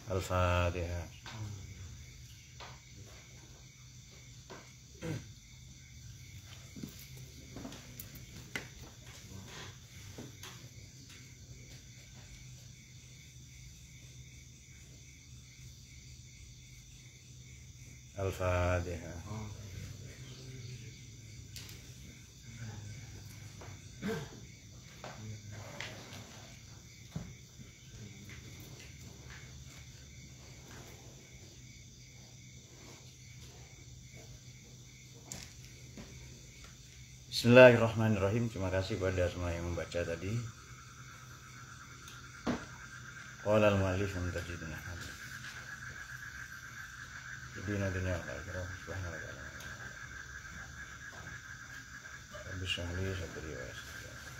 Al-Fatihah. Al-Fatihah. Bismillahirrahmanirrahim. Terima kasih kepada semua yang membaca tadi. Qala al-mu'allif muntajidna. Ibina dunya wal akhirah. Subhanahu wa ta'ala. Rabbi shrah li sadri wa yassir li amri.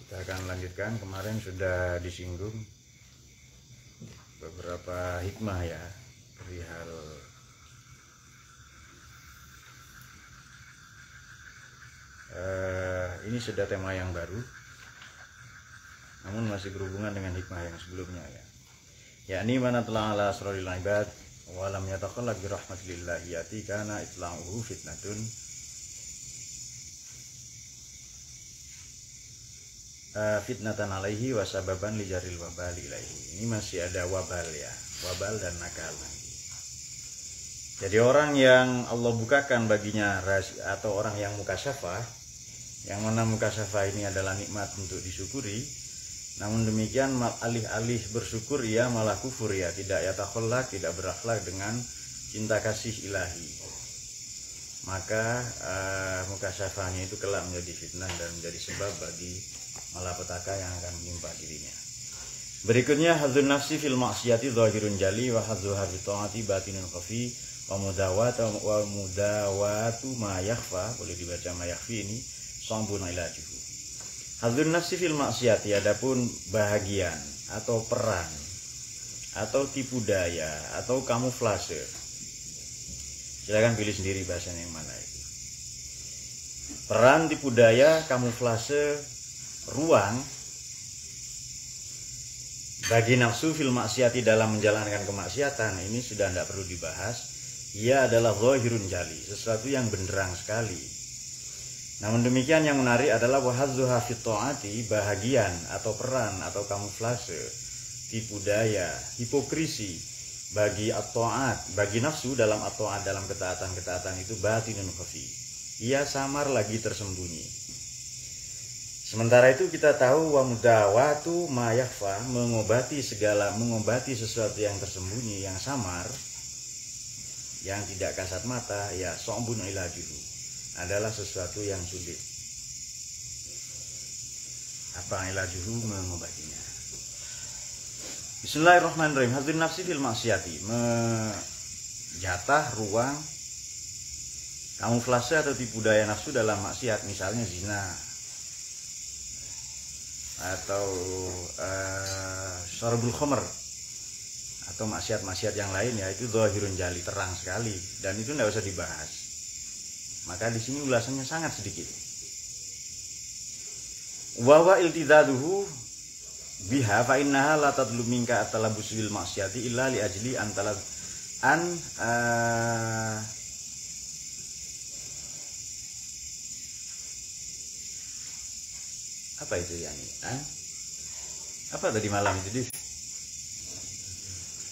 Kita akan lanjutkan. Kemarin sudah disinggung beberapa hikmah ya perihal ini sudah tema yang baru, namun masih berhubungan dengan hikmah yang sebelumnya ya. Yakni mana telah ala asraril ibad wa lam yataqallaq bi rahmatillah yati kana itla'uhu fitnatun fitnatan alaihi wa sababan li jaril wabal ilaihi. Ini masih ada wabal ya, wabal dan nakal. Jadi orang yang Allah bukakan baginya rahasia, atau orang yang mukasyafah, yang mana mukasyafah ini adalah nikmat untuk disyukuri, namun demikian alih-alih bersyukur ia malah kufur ya, tidak yatakhallaq, tidak berakhlak dengan cinta kasih ilahi. Maka mukasyafahnya itu kelak menjadi fitnah dan menjadi sebab bagi malapetaka yang akan menimpa dirinya. Berikutnya hadzun nafsi fil maksiyati zahirun jali wa hadzuha fi ta'ati batinun khafi wa mudawatu ma yakhfa, boleh dibaca ma yakhfi ini sambun ilajuhu. Hadzun nafsi fil maksiyati, adapun bahagian atau peran atau tipu daya atau kamuflase. Silakan pilih sendiri bahasanya yang mana itu. Peran, tipu daya, kamuflase, ruang bagi nafsu fil maksiati dalam menjalankan kemaksiatan ini sudah tidak perlu dibahas. Ia adalah zahirun jali, sesuatu yang benderang sekali. Namun demikian yang menarik adalah wahadzuha fit ta'ati, bahagian atau peran atau kamuflase, tipu daya, hipokrisi bagi at-ta'at, bagi nafsu dalam at-ta'at, dalam ketaatan-ketaatan itu batinun khafi. Ia samar lagi tersembunyi. Sementara itu kita tahu wa mudawatu ma yakhfa, mengobati sesuatu yang tersembunyi, yang samar, yang tidak kasat mata, ya so'bun ilajuhu, adalah sesuatu yang sulit. Apa ilajuhu? Mengobatinya. Bismillahirrahmanirrahim. Hadzun nafsi fil maksiyati, menjatah ruang kamuflase atau tipu daya nafsu dalam maksiat, misalnya zina atau syarabul khamr atau maksiat-maksiat yang lain, ya itu zahirun jali, terang sekali, dan itu tidak usah dibahas. Maka di sini ulasannya sangat sedikit. Wa iltizaduhu biha fa innaha la tadlu minka at-talabus bil maksiati illa li ajli an apa itu yani? Apa tadi malam itu?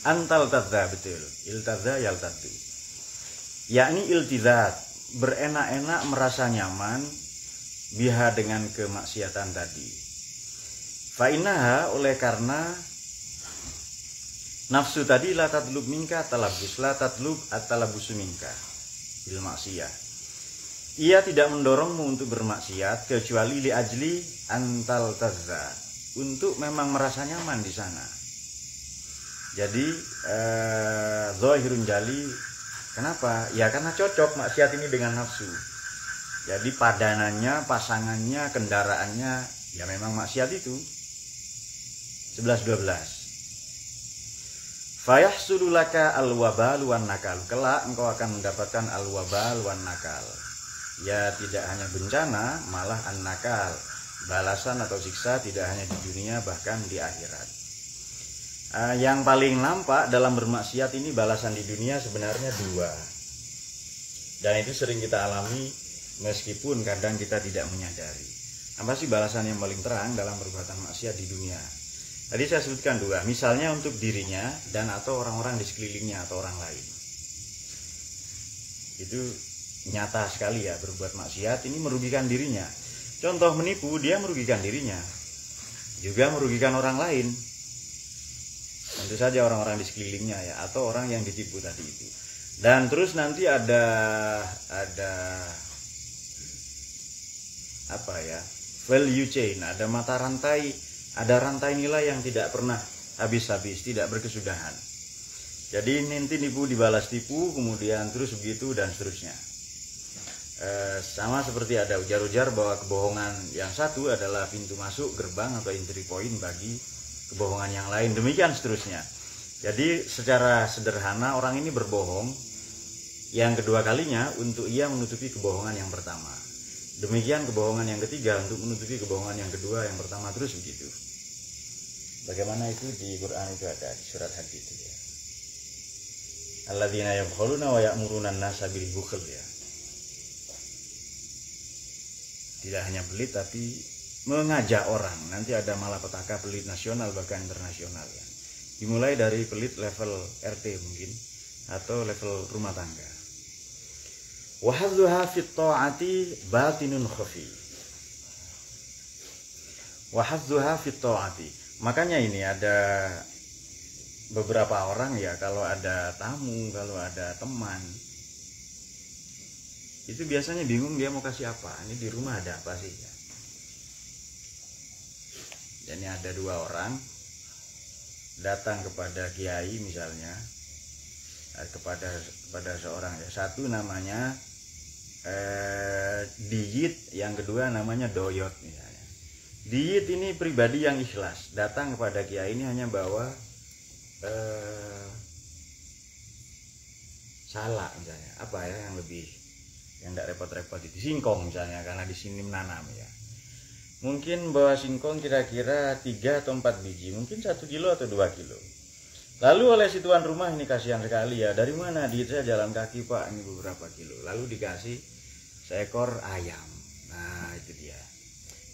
Antal tadza, betul. Iltadza yaltadzu. Yakni iltizat, berenak-enak, merasa nyaman biha dengan kemaksiatan tadi. Fa'inaha, oleh karena nafsu tadi la tatlub minka talabus, la tatlub at-talabusu minka bil maksiyah. Ia tidak mendorongmu untuk bermaksiat kecuali li ajli antal tadza, untuk memang merasa nyaman di sana. Jadi zahirun jali, kenapa? Ya karena cocok maksiat ini dengan nafsu. Jadi padanannya, pasangannya, kendaraannya ya memang maksiat itu. 11-12. Fayahsulu laka al-wabal wan nakal. Kelak engkau akan mendapatkan al-wabal wan nakal. Ya tidak hanya bencana, malah an-nakal, balasan atau siksa tidak hanya di dunia bahkan di akhirat. Yang paling nampak dalam bermaksiat ini balasan di dunia sebenarnya dua. Dan itu sering kita alami meskipun kadang kita tidak menyadari. Apa sih balasan yang paling terang dalam perbuatan maksiat di dunia? Tadi saya sebutkan dua, misalnya untuk dirinya dan atau orang-orang di sekelilingnya atau orang lain. Itu nyata sekali ya, berbuat maksiat ini merugikan dirinya. Contoh menipu, dia merugikan dirinya, juga merugikan orang lain. Tentu saja orang-orang di sekelilingnya ya, atau orang yang ditipu tadi itu. Dan terus nanti ada apa ya, value chain, ada mata rantai, ada rantai nilai yang tidak pernah habis-habis, tidak berkesudahan. Jadi nanti nipu dibalas tipu, kemudian terus begitu dan seterusnya. Sama seperti ada ujar-ujar bahwa kebohongan yang satu adalah pintu masuk, gerbang atau entry point bagi kebohongan yang lain, demikian seterusnya. Jadi secara sederhana orang ini berbohong yang kedua kalinya untuk ia menutupi kebohongan yang pertama. Demikian kebohongan yang ketiga untuk menutupi kebohongan yang kedua, yang pertama, terus begitu. Bagaimana itu di Quran itu ada di surat Hadid itu ya. Alladzina yabkhuluna wa ya'muruna an-nasa bil bukhl ya. Tidak hanya pelit tapi mengajak orang. Nanti ada malapetaka pelit nasional bahkan internasional ya. Dimulai dari pelit level RT mungkin atau level rumah tangga. Wa hadzuha fit ta'ati batinun khafi. Wa hadzuha fit ta'ati. Makanya ini ada beberapa orang ya, kalau ada tamu, kalau ada teman, itu biasanya bingung dia mau kasih apa. Ini di rumah ada apa sih ya? Jadi ada dua orang datang kepada kiai misalnya, kepada seorang ya, satu namanya Diyit, yang kedua namanya Doyot misalnya. Diyit ini pribadi yang ikhlas, datang kepada kiai ini hanya bawa salak misalnya, apa ya yang lebih, yang tidak repot-repot itu, singkong misalnya, karena di sini menanam ya. Mungkin bawa singkong kira-kira 3 atau 4 biji, mungkin 1 kilo atau 2 kilo. Lalu oleh si tuan rumah ini kasihan sekali ya, dari mana? Saya jalan kaki pak, ini beberapa kilo. Lalu dikasih seekor ayam. Nah itu dia.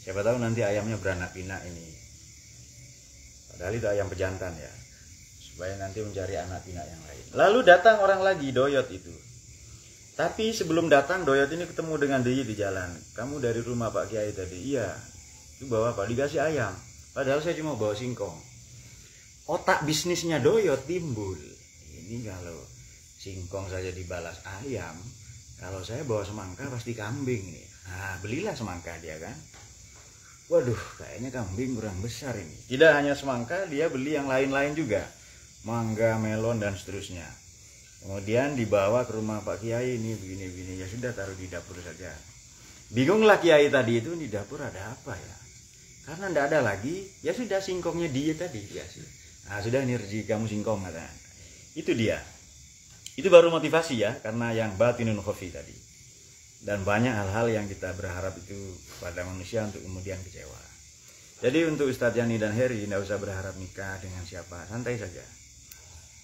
Siapa tahu nanti ayamnya beranak pinak ini. Padahal itu ayam pejantan ya, supaya nanti mencari anak pinak yang lain. Lalu datang orang lagi, Doyot itu. Tapi sebelum datang, Doyot ini ketemu dengan Diyit di jalan. Kamu dari rumah Pak Kiai tadi? Iya. Itu bawa apa? Dikasih ayam. Padahal saya cuma bawa singkong. Otak bisnisnya Doyot timbul. Ini kalau singkong saja dibalas ayam, kalau saya bawa semangka pasti kambing nih. Nah, belilah semangka dia kan. Waduh, kayaknya kambing kurang besar ini. Tidak hanya semangka, dia beli yang lain-lain juga. Mangga, melon, dan seterusnya. Kemudian dibawa ke rumah Pak Kiai ini begini-begini. Ya sudah, taruh di dapur saja. Bingunglah Kiai tadi itu, di dapur ada apa ya? Karena tidak ada lagi, ya sudah singkongnya dia tadi. Ya sih. Nah sudah, ini rezeki kamu singkong katanya. Itu dia. Itu baru motivasi ya, karena yang batinun khafi tadi. Dan banyak hal-hal yang kita berharap itu pada manusia untuk kemudian kecewa. Jadi untuk Ustadz Yani dan Heri, tidak usah berharap nikah dengan siapa, santai saja.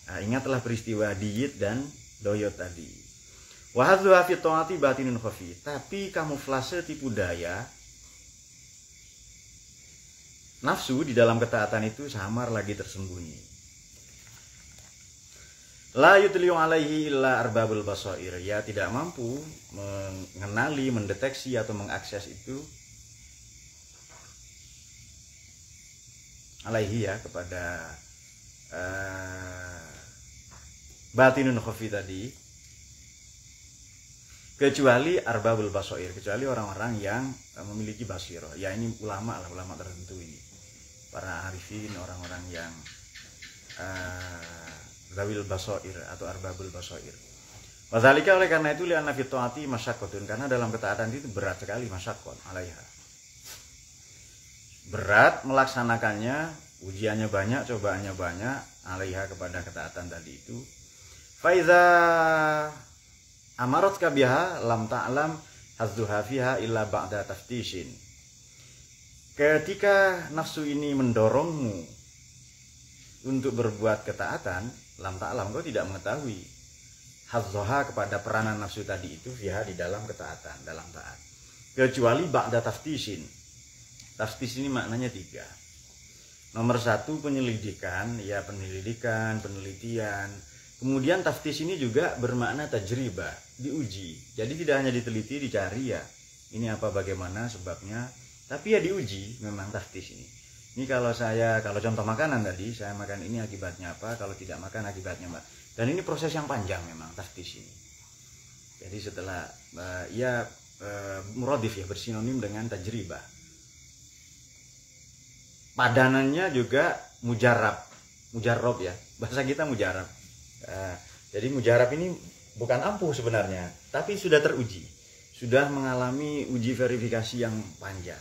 Nah, ingatlah peristiwa Diyit dan Doyot tadi. Wahadzuha fi ta'ati batinun khafi. Tapi kamuflase tipu daya nafsu di dalam ketaatan itu samar lagi tersembunyi. La yutliu alaihi illa arbabul basair. Ya tidak mampu mengenali, mendeteksi atau mengakses itu alaihi ya, kepada batinun khafi tadi, kecuali arbabul basair, kecuali orang-orang yang memiliki basirah. Ya ini ulama lah, ulama tertentu ini, para arifin, orang-orang yang zawil basair atau arbabul basair. Wadzalika, oleh karena itu, li'anna fi ta'ati masyaqqatun, karena dalam ketaatan itu berat sekali, masyaqqat alaiha. Berat melaksanakannya, ujiannya banyak, cobaannya banyak, alaiha kepada ketaatan tadi itu. Fa iza amarat biha lam ta'lam hazzuha fiha illa ba'da taftishin. Ketika nafsu ini mendorongmu untuk berbuat ketaatan, lam ta'lam, kau tidak mengetahui hadzoha kepada peranan nafsu tadi itu fiha di dalam ketaatan, dalam taat. Kecuali ba'da taftisin. Taftis ini maknanya 3. Nomor 1 penyelidikan, ya penyelidikan, penelitian. Kemudian taftis ini juga bermakna tajribah, diuji. Jadi tidak hanya diteliti, dicari ya. Ini apa, bagaimana sebabnya, tapi ya diuji memang taftis ini. Ini kalau contoh makanan tadi, saya makan ini akibatnya apa, kalau tidak makan akibatnya apa. Dan ini proses yang panjang memang taftis ini. Jadi setelah muradif ya, bersinonim dengan tajribah. Padanannya juga mujarab ya, bahasa kita mujarab. Jadi mujarab ini bukan ampuh sebenarnya, tapi sudah teruji, sudah mengalami uji verifikasi yang panjang.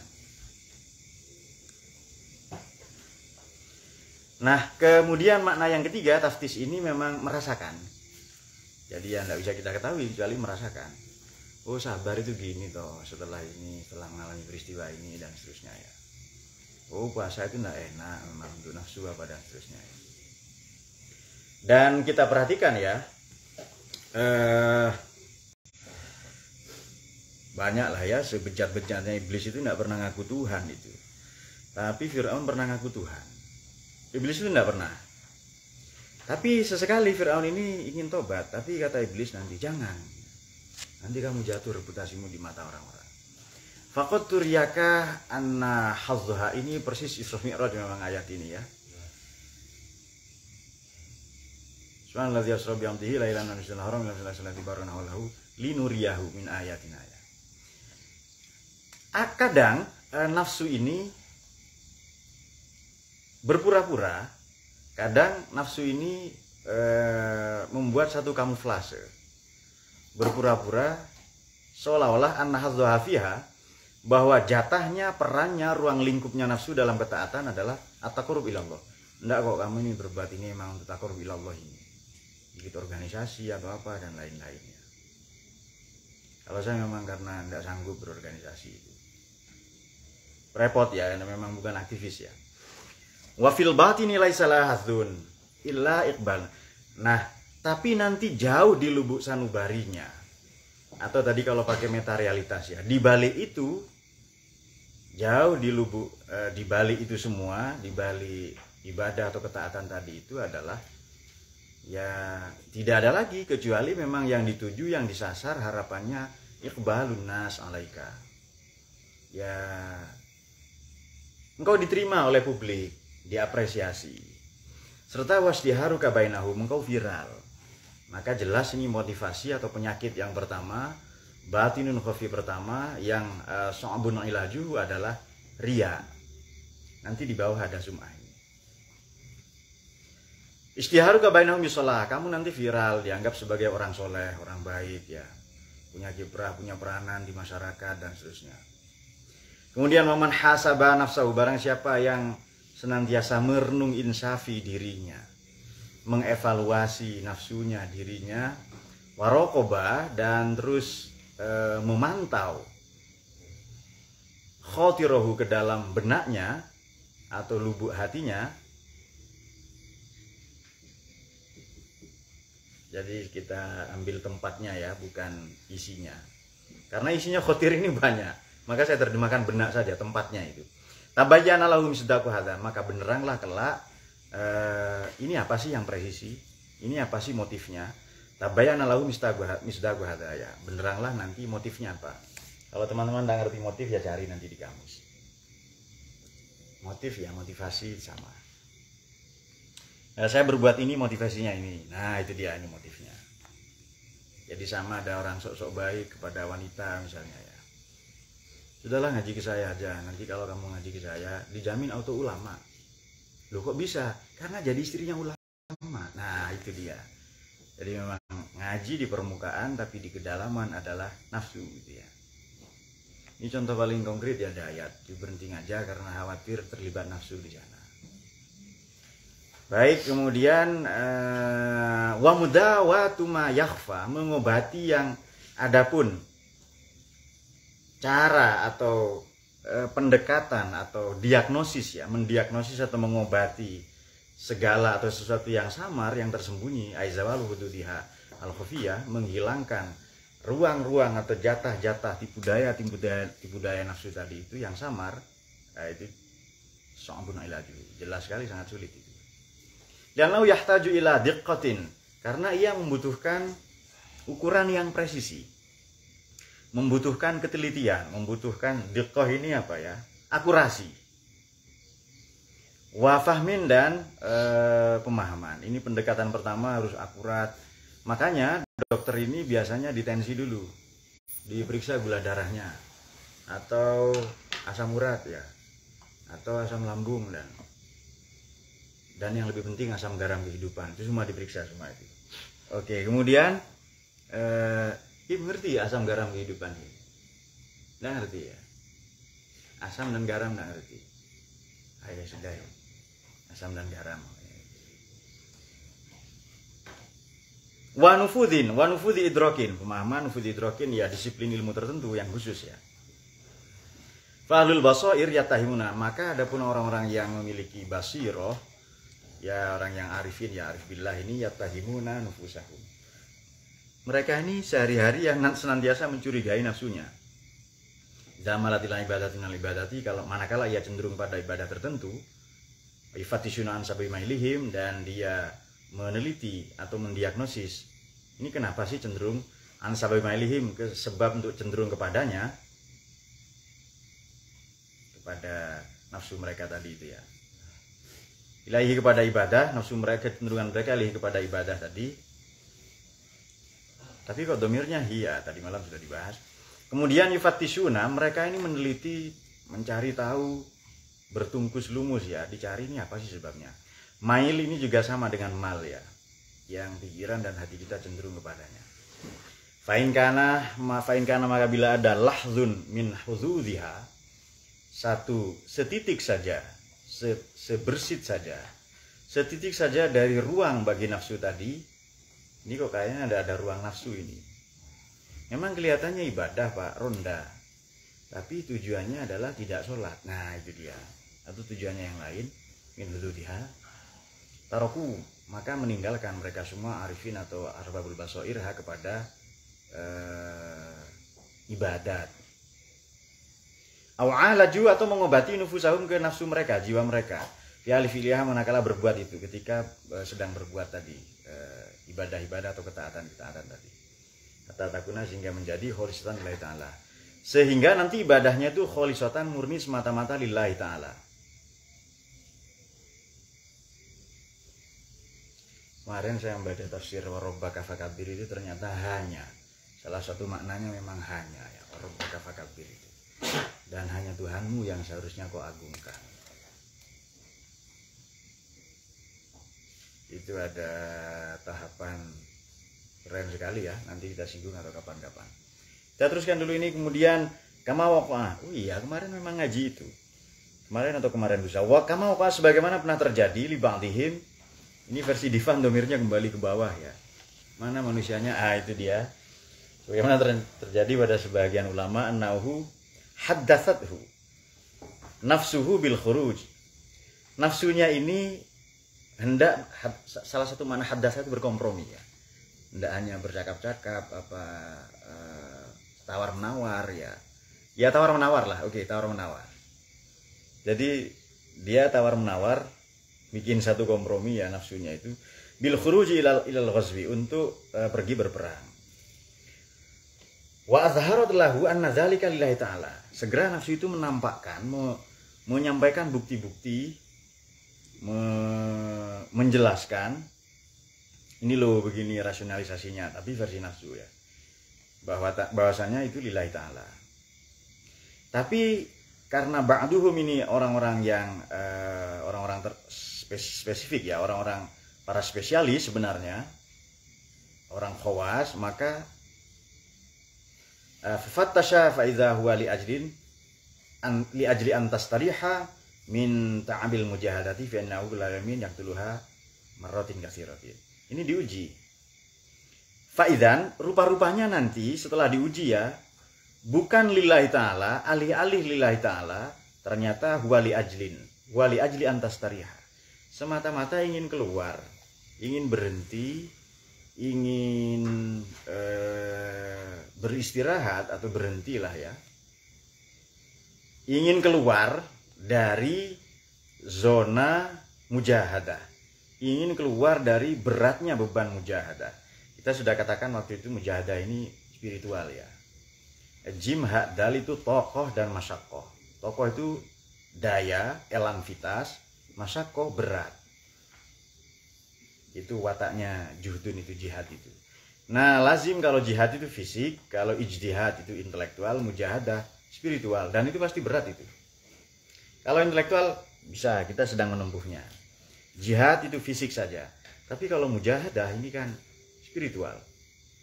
Nah, kemudian makna yang ketiga, taftis ini memang merasakan. Jadi ya tidak bisa kita ketahui kecuali merasakan. Oh, sabar itu gini toh, setelah mengalami peristiwa ini dan seterusnya ya. Oh, puasa itu tidak enak memang untuk nafsu apa dan seterusnya ya. Dan kita perhatikan ya, banyak lah ya, sebejat-bejatnya iblis itu tidak pernah ngaku Tuhan itu. Tapi Fir'aun pernah ngaku Tuhan. Iblis itu tidak pernah. Tapi sesekali Fir'aun ini ingin tobat, tapi kata iblis nanti jangan. Nanti kamu jatuh reputasimu di mata orang-orang. Faqad turiyaka anna hazzaha, ini persis Isra Mi'raj memang ayat ini ya. Subhanalladzi asra bi 'abdihi lailan min al-masjidil haram ila al-masjidil aqsa barakna lahu linuriyahu min ayatina ya. Kadang nafsu ini berpura-pura, kadang nafsu ini membuat satu kamuflase, berpura-pura seolah-olah an-nahadzuha fiha, bahwa jatahnya, perannya, ruang lingkupnya nafsu dalam ketaatan adalah at-taqarrub ilallah. Enggak kok, kamu ini berbuat ini memang untuk taqarrub ilallah ini, ikut organisasi atau apa dan lain-lainnya. Kalau saya memang karena enggak sanggup berorganisasi itu, repot ya, karena memang bukan aktivis ya. Wa fil batini laisa lahadzun illa iqbal. Nah, tapi nanti jauh di lubuk sanubarinya, atau tadi kalau pakai meta realitas ya, di balik itu, jauh di lubuk, di balik itu semua, di balik ibadah atau ketaatan tadi itu adalah ya tidak ada lagi kecuali memang yang dituju, yang disasar harapannya iqbalun nas alaika. Ya engkau diterima oleh publik, diapresiasi, serta wasdiharu kabainahum, engkau viral. Maka jelas ini motivasi atau penyakit yang pertama, batinun khafi pertama, yang so'abun ilaju adalah riya. Nanti di bawah ada sum'ah ini. Istiharu kabainahum bisolah, kamu nanti viral, dianggap sebagai orang soleh, orang baik ya, punya kiprah, punya peranan di masyarakat dan seterusnya. Kemudian waman hasaba nafsahu, barang siapa yang senantiasa merenung insafi dirinya, mengevaluasi nafsunya, dirinya, waraqobah, dan terus memantau khotirahu, ke dalam benaknya atau lubuk hatinya. Jadi kita ambil tempatnya ya, bukan isinya, karena isinya khotir ini banyak. Maka saya terjemahkan benak saja, tempatnya itu. Tabayyana lahum misdaqu hadza, maka beneranglah kelak ini apa sih yang presisi, ini apa sih motifnya. Tabayyana lahum misdaqu hadza ya, beneranglah nanti motifnya apa. Kalau teman-teman enggak ngerti motif ya cari nanti di kamus. Motif ya, motivasi sama. Saya berbuat ini motivasinya ini. Nah, itu dia, ini motifnya. Jadi sama, ada orang sok-sok baik kepada wanita misalnya ya. Sudahlah ngaji ke saya aja, nanti kalau kamu ngaji ke saya dijamin auto ulama. Loh kok bisa? Karena jadi istrinya ulama. Nah itu dia. Jadi memang ngaji di permukaan tapi di kedalaman adalah nafsu gitu ya. Ini contoh paling konkret ya, ada ayat diberhenti aja karena khawatir terlibat nafsu di sana. Baik, kemudian wa mudawatu ma yakhfa, mengobati yang adapun cara atau pendekatan atau diagnosis ya, mendiagnosis atau mengobati segala atau sesuatu yang samar, yang tersembunyi, aizawalu hududiha al-khufiyah, menghilangkan ruang-ruang atau jatah-jatah tipu daya nafsu tadi itu yang samar, itu sa'bun ilaju, jelas sekali sangat sulit itu. Dan lau yahtaju ila diqqatin, karena ia membutuhkan ukuran yang presisi, membutuhkan ketelitian, membutuhkan diqqah ini apa ya? Akurasi. Wa fahmin dan pemahaman. Ini pendekatan pertama harus akurat. Makanya dokter ini biasanya ditensi dulu, diperiksa gula darahnya, atau asam urat ya, atau asam lambung dan yang lebih penting asam garam kehidupan. Itu semua diperiksa semua itu. Oke, kemudian Ibu ngerti ya asam garam kehidupan ini? Nggak ngerti ya? Asam dan garam nggak ngerti. Ayo sudah ya. Asam dan garam. Wanufudhi idrokin. Pemahaman nufudhi idrokin ya disiplin ilmu tertentu yang khusus ya. Fahlul basair yatahimuna. Maka adapun orang-orang yang memiliki basiroh, ya orang yang arifin ya arif billah ini yatahimuna nufusahum. Mereka ini sehari-hari yang senantiasa mencurigai nafsunya. Zamalatil ibadatin al-ibadati, kalau manakala ia cenderung pada ibadah tertentu, ifatishuna an sabi mailihim, dan dia meneliti atau mendiagnosis ini kenapa sih cenderung an sabi mailihim, ke sebab untuk cenderung kepada nafsu mereka tadi itu ya. Ilahi kepada ibadah, nafsu mereka, cenderungan mereka ilahi kepada ibadah tadi. Tapi kok domirnya hiya, tadi malam sudah dibahas. Kemudian yufatishuna, mereka ini meneliti, mencari tahu, bertungkus lumus ya, dicari ini apa sih sebabnya. Mail ini juga sama dengan mal ya, yang pikiran dan hati kita cenderung kepadanya. Fainkana maka bila ada lahzun min huzudhiha, satu setitik saja, sebersit saja, setitik saja dari ruang bagi nafsu tadi, ini kok kayaknya ada ruang nafsu ini. Memang kelihatannya ibadah Pak, ronda, tapi tujuannya adalah tidak sholat. Nah itu dia. Atau tujuannya yang lain, min huzudhiha taroku, maka meninggalkan mereka semua arifin atau arbabul basairha kepada ibadat. Aw'alaju, atau mengobati nufusahum, ke nafsu mereka, jiwa mereka. Fi alifiliyah, manakala berbuat itu, ketika sedang berbuat tadi ibadah-ibadah atau ketaatan-ketaatan tadi. Kata takuna, sehingga menjadi kholisatan lillahi ta'ala. Sehingga nanti ibadahnya itu kholisatan, murni semata-mata lillahi ta'ala. Kemarin saya membaca tafsir Warabbaka fakabir itu ternyata hanya, salah satu maknanya memang hanya ya, Warabbaka fakabir itu. Dan hanya Tuhanmu yang seharusnya kau agungkan. Itu ada tahapan keren sekali ya, nanti kita singgung atau kapan-kapan. Kita teruskan dulu ini, kemudian kama waqa. Oh iya, kemarin memang ngaji itu. Kemarin atau kemarin lusa. Wa kama waqa, sebagaimana pernah terjadi li ba'dihim. Ini versi Divan, domirnya kembali ke bawah ya. Mana manusianya? Itu dia. Bagaimana terjadi pada sebagian ulama, annahu haddatsathu nafsuhu bil khuruj. Nafsunya ini hendak, salah satu mana haddatsat itu berkompromi ya. Hendak hanya bercakap-cakap tawar menawar ya. Ya tawar menawar lah. Oke, tawar menawar. Jadi dia tawar menawar, bikin satu kompromi ya nafsunya itu bil khuruji ilal ghazwi, untuk pergi berperang. Wa azharat lahu anna dzalika lillahi ta'ala. Segera nafsu itu menampakkan, menyampaikan bukti-bukti, menjelaskan ini loh begini rasionalisasinya, tapi versi nafsu ya, bahwasanya itu lillahi ta'ala. Tapi karena ba'duhum ini orang-orang yang spesifik ya, orang-orang para spesialis sebenarnya, orang khawas, maka fafattasha fa idza huwa li ajli an tastariha min ta'abil mujahadati fi annahu la yamin yaqtuluha marratin katsiratin. Ini diuji. Faidan, rupa-rupanya nanti setelah diuji ya, bukan lillahi ta'ala, alih-alih lillahi ta'ala, ternyata huwa li ajli antastariha. semata-mata ingin keluar, ingin berhenti, ingin beristirahat atau berhentilah ya, ingin keluar dari zona mujahadah, ingin keluar dari beratnya beban mujahadah. Kita sudah katakan waktu itu mujahadah ini spiritual ya. Jim hak dal itu tokoh dan masyakoh. Tokoh itu daya, elanvitas, masyakoh berat. Itu wataknya juhdun, itu jihad itu. Nah lazim kalau jihad itu fisik, kalau ijtihad itu intelektual, mujahadah spiritual, dan itu pasti berat itu. Kalau intelektual bisa, kita sedang menempuhnya. Jihad itu fisik saja, tapi kalau mujahadah ini kan spiritual,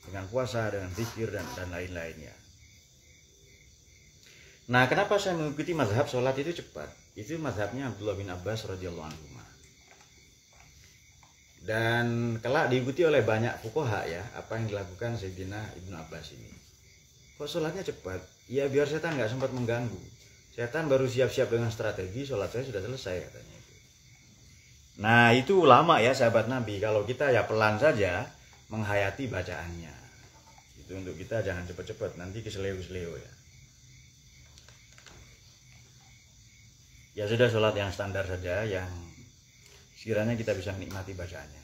dengan puasa, dengan zikir dan lain-lainnya. Nah kenapa saya mengikuti mazhab sholat itu cepat? Itu mazhabnya Abdullah bin Abbas radhiyallahu anhu. Dan kelak diikuti oleh banyak fuqaha ya, apa yang dilakukan Sayyidina Ibnu Abbas ini. Kok sholatnya cepat? Ya biar setan nggak sempat mengganggu. Setan baru siap-siap dengan strategi, sholat saya sudah selesai katanya itu. Nah itu ulama ya sahabat Nabi. Kalau kita ya pelan saja menghayati bacaannya. Itu untuk kita jangan cepat-cepat, nanti keseleo-keseleo ya. Ya sudah, sholat yang standar saja, yang sekiranya kita bisa menikmati bacaannya.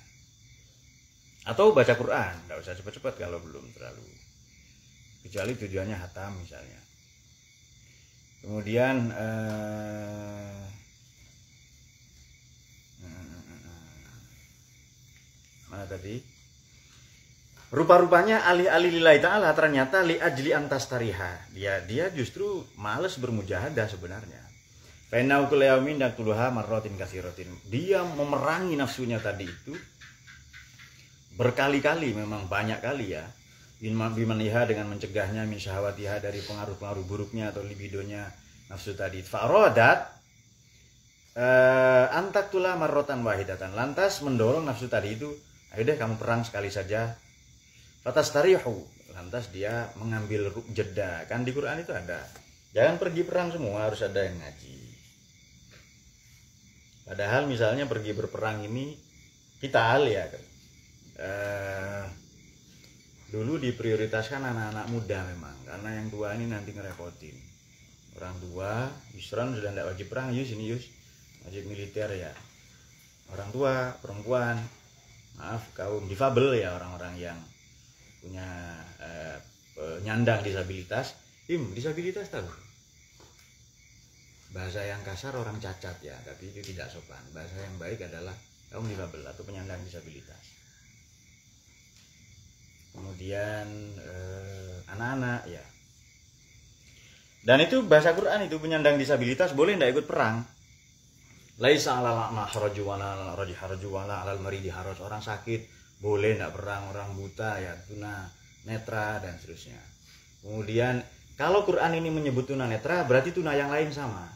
Atau baca Quran, tidak usah cepat-cepat kalau belum terlalu. Kecuali tujuannya hatam misalnya. Kemudian mana tadi? Rupa-rupanya alih-alih lillahi ta'ala ternyata li ajli antastariha. Dia justru malas bermujahadah sebenarnya. Fainau kulayaumin dan tuluha marrotin kasiratin. Dia memerangi nafsunya tadi itu berkali-kali, memang banyak kali ya. Bimaniha dengan mencegahnya min syahwatiha dari pengaruh-pengaruh buruknya atau libidonya nafsu tadi. Fa'rodat antaktula marrotan wahidatan. Lantas mendorong nafsu tadi itu, ayo deh kamu perang sekali saja. Fatastarihu. Lantas dia mengambil jeda. Kan di Quran itu ada. Jangan pergi perang semua, harus ada yang ngaji. Padahal misalnya pergi berperang ini kita ya kan. Dulu diprioritaskan anak-anak muda memang, karena yang tua ini nanti ngerepotin. Orang tua, Yusran sudah tidak wajib perang, Yus ini Yus, wajib militer ya. Orang tua, perempuan, maaf kaum difabel ya, orang-orang yang punya penyandang disabilitas. Disabilitas tahu? Bahasa yang kasar orang cacat ya, tapi itu tidak sopan. Bahasa yang baik adalah kaum difabel atau penyandang disabilitas. Kemudian anak-anak ya. Dan itu bahasa Quran itu, penyandang disabilitas boleh tidak ikut perang. Laisa 'alal a'ma haraju wala 'alal haraju wala 'alal maridi haraj. Orang sakit boleh tidak perang, orang buta ya, tuna netra dan seterusnya. Kemudian kalau Quran ini menyebut tuna netra, berarti tuna yang lain sama.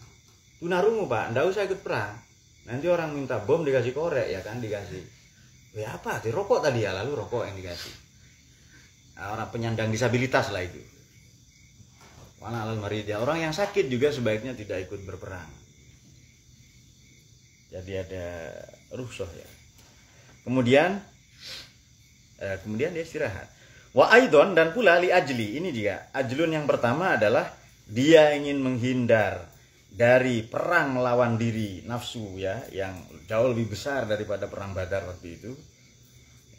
Tuna rungu Pak, ndak usah ikut perang. Nanti orang minta bom dikasih korek ya kan, dikasih. Ya apa? Di rokok tadi ya, lalu rokok yang dikasih. Nah, orang penyandang disabilitas lah itu. Wala alal marid, orang yang sakit juga sebaiknya tidak ikut berperang. Jadi ada rukhsah ya. Kemudian dia istirahat. Wa aidon, dan pula li ajli, ini dia. Ajlun yang pertama adalah dia ingin menghindar dari perang melawan diri nafsu ya, yang jauh lebih besar daripada perang Badar waktu itu.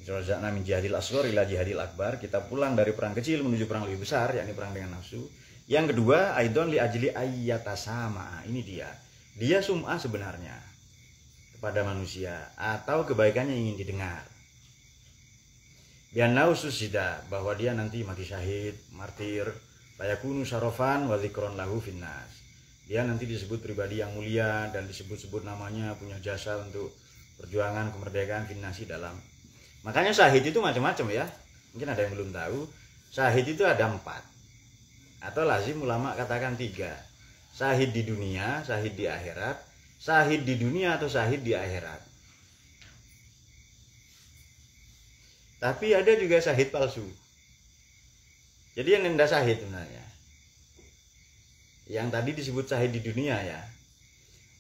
Jazana min jihadil asghar ila jihadil akbar, kita pulang dari perang kecil menuju perang lebih besar, yakni perang dengan nafsu. Yang kedua, aidon li ajli ayyatasama. Ini dia sum'ah sebenarnya kepada manusia atau kebaikannya ingin didengar. Biannau susida, bahwa dia nanti mati syahid, martir, fayakunu syarafan wa dzikron lahu finnas. Dia nanti disebut pribadi yang mulia dan disebut-sebut namanya, punya jasa untuk perjuangan kemerdekaan finnasi dalam. Makanya syahid itu macam-macam ya. Mungkin ada yang belum tahu. Syahid itu ada 4. Atau lazim ulama katakan 3. Syahid di dunia, syahid di akhirat, syahid di dunia atau syahid di akhirat. Tapi ada juga syahid palsu. Jadi yang tidak syahid sebenarnya. Yang tadi disebut syahid di dunia ya.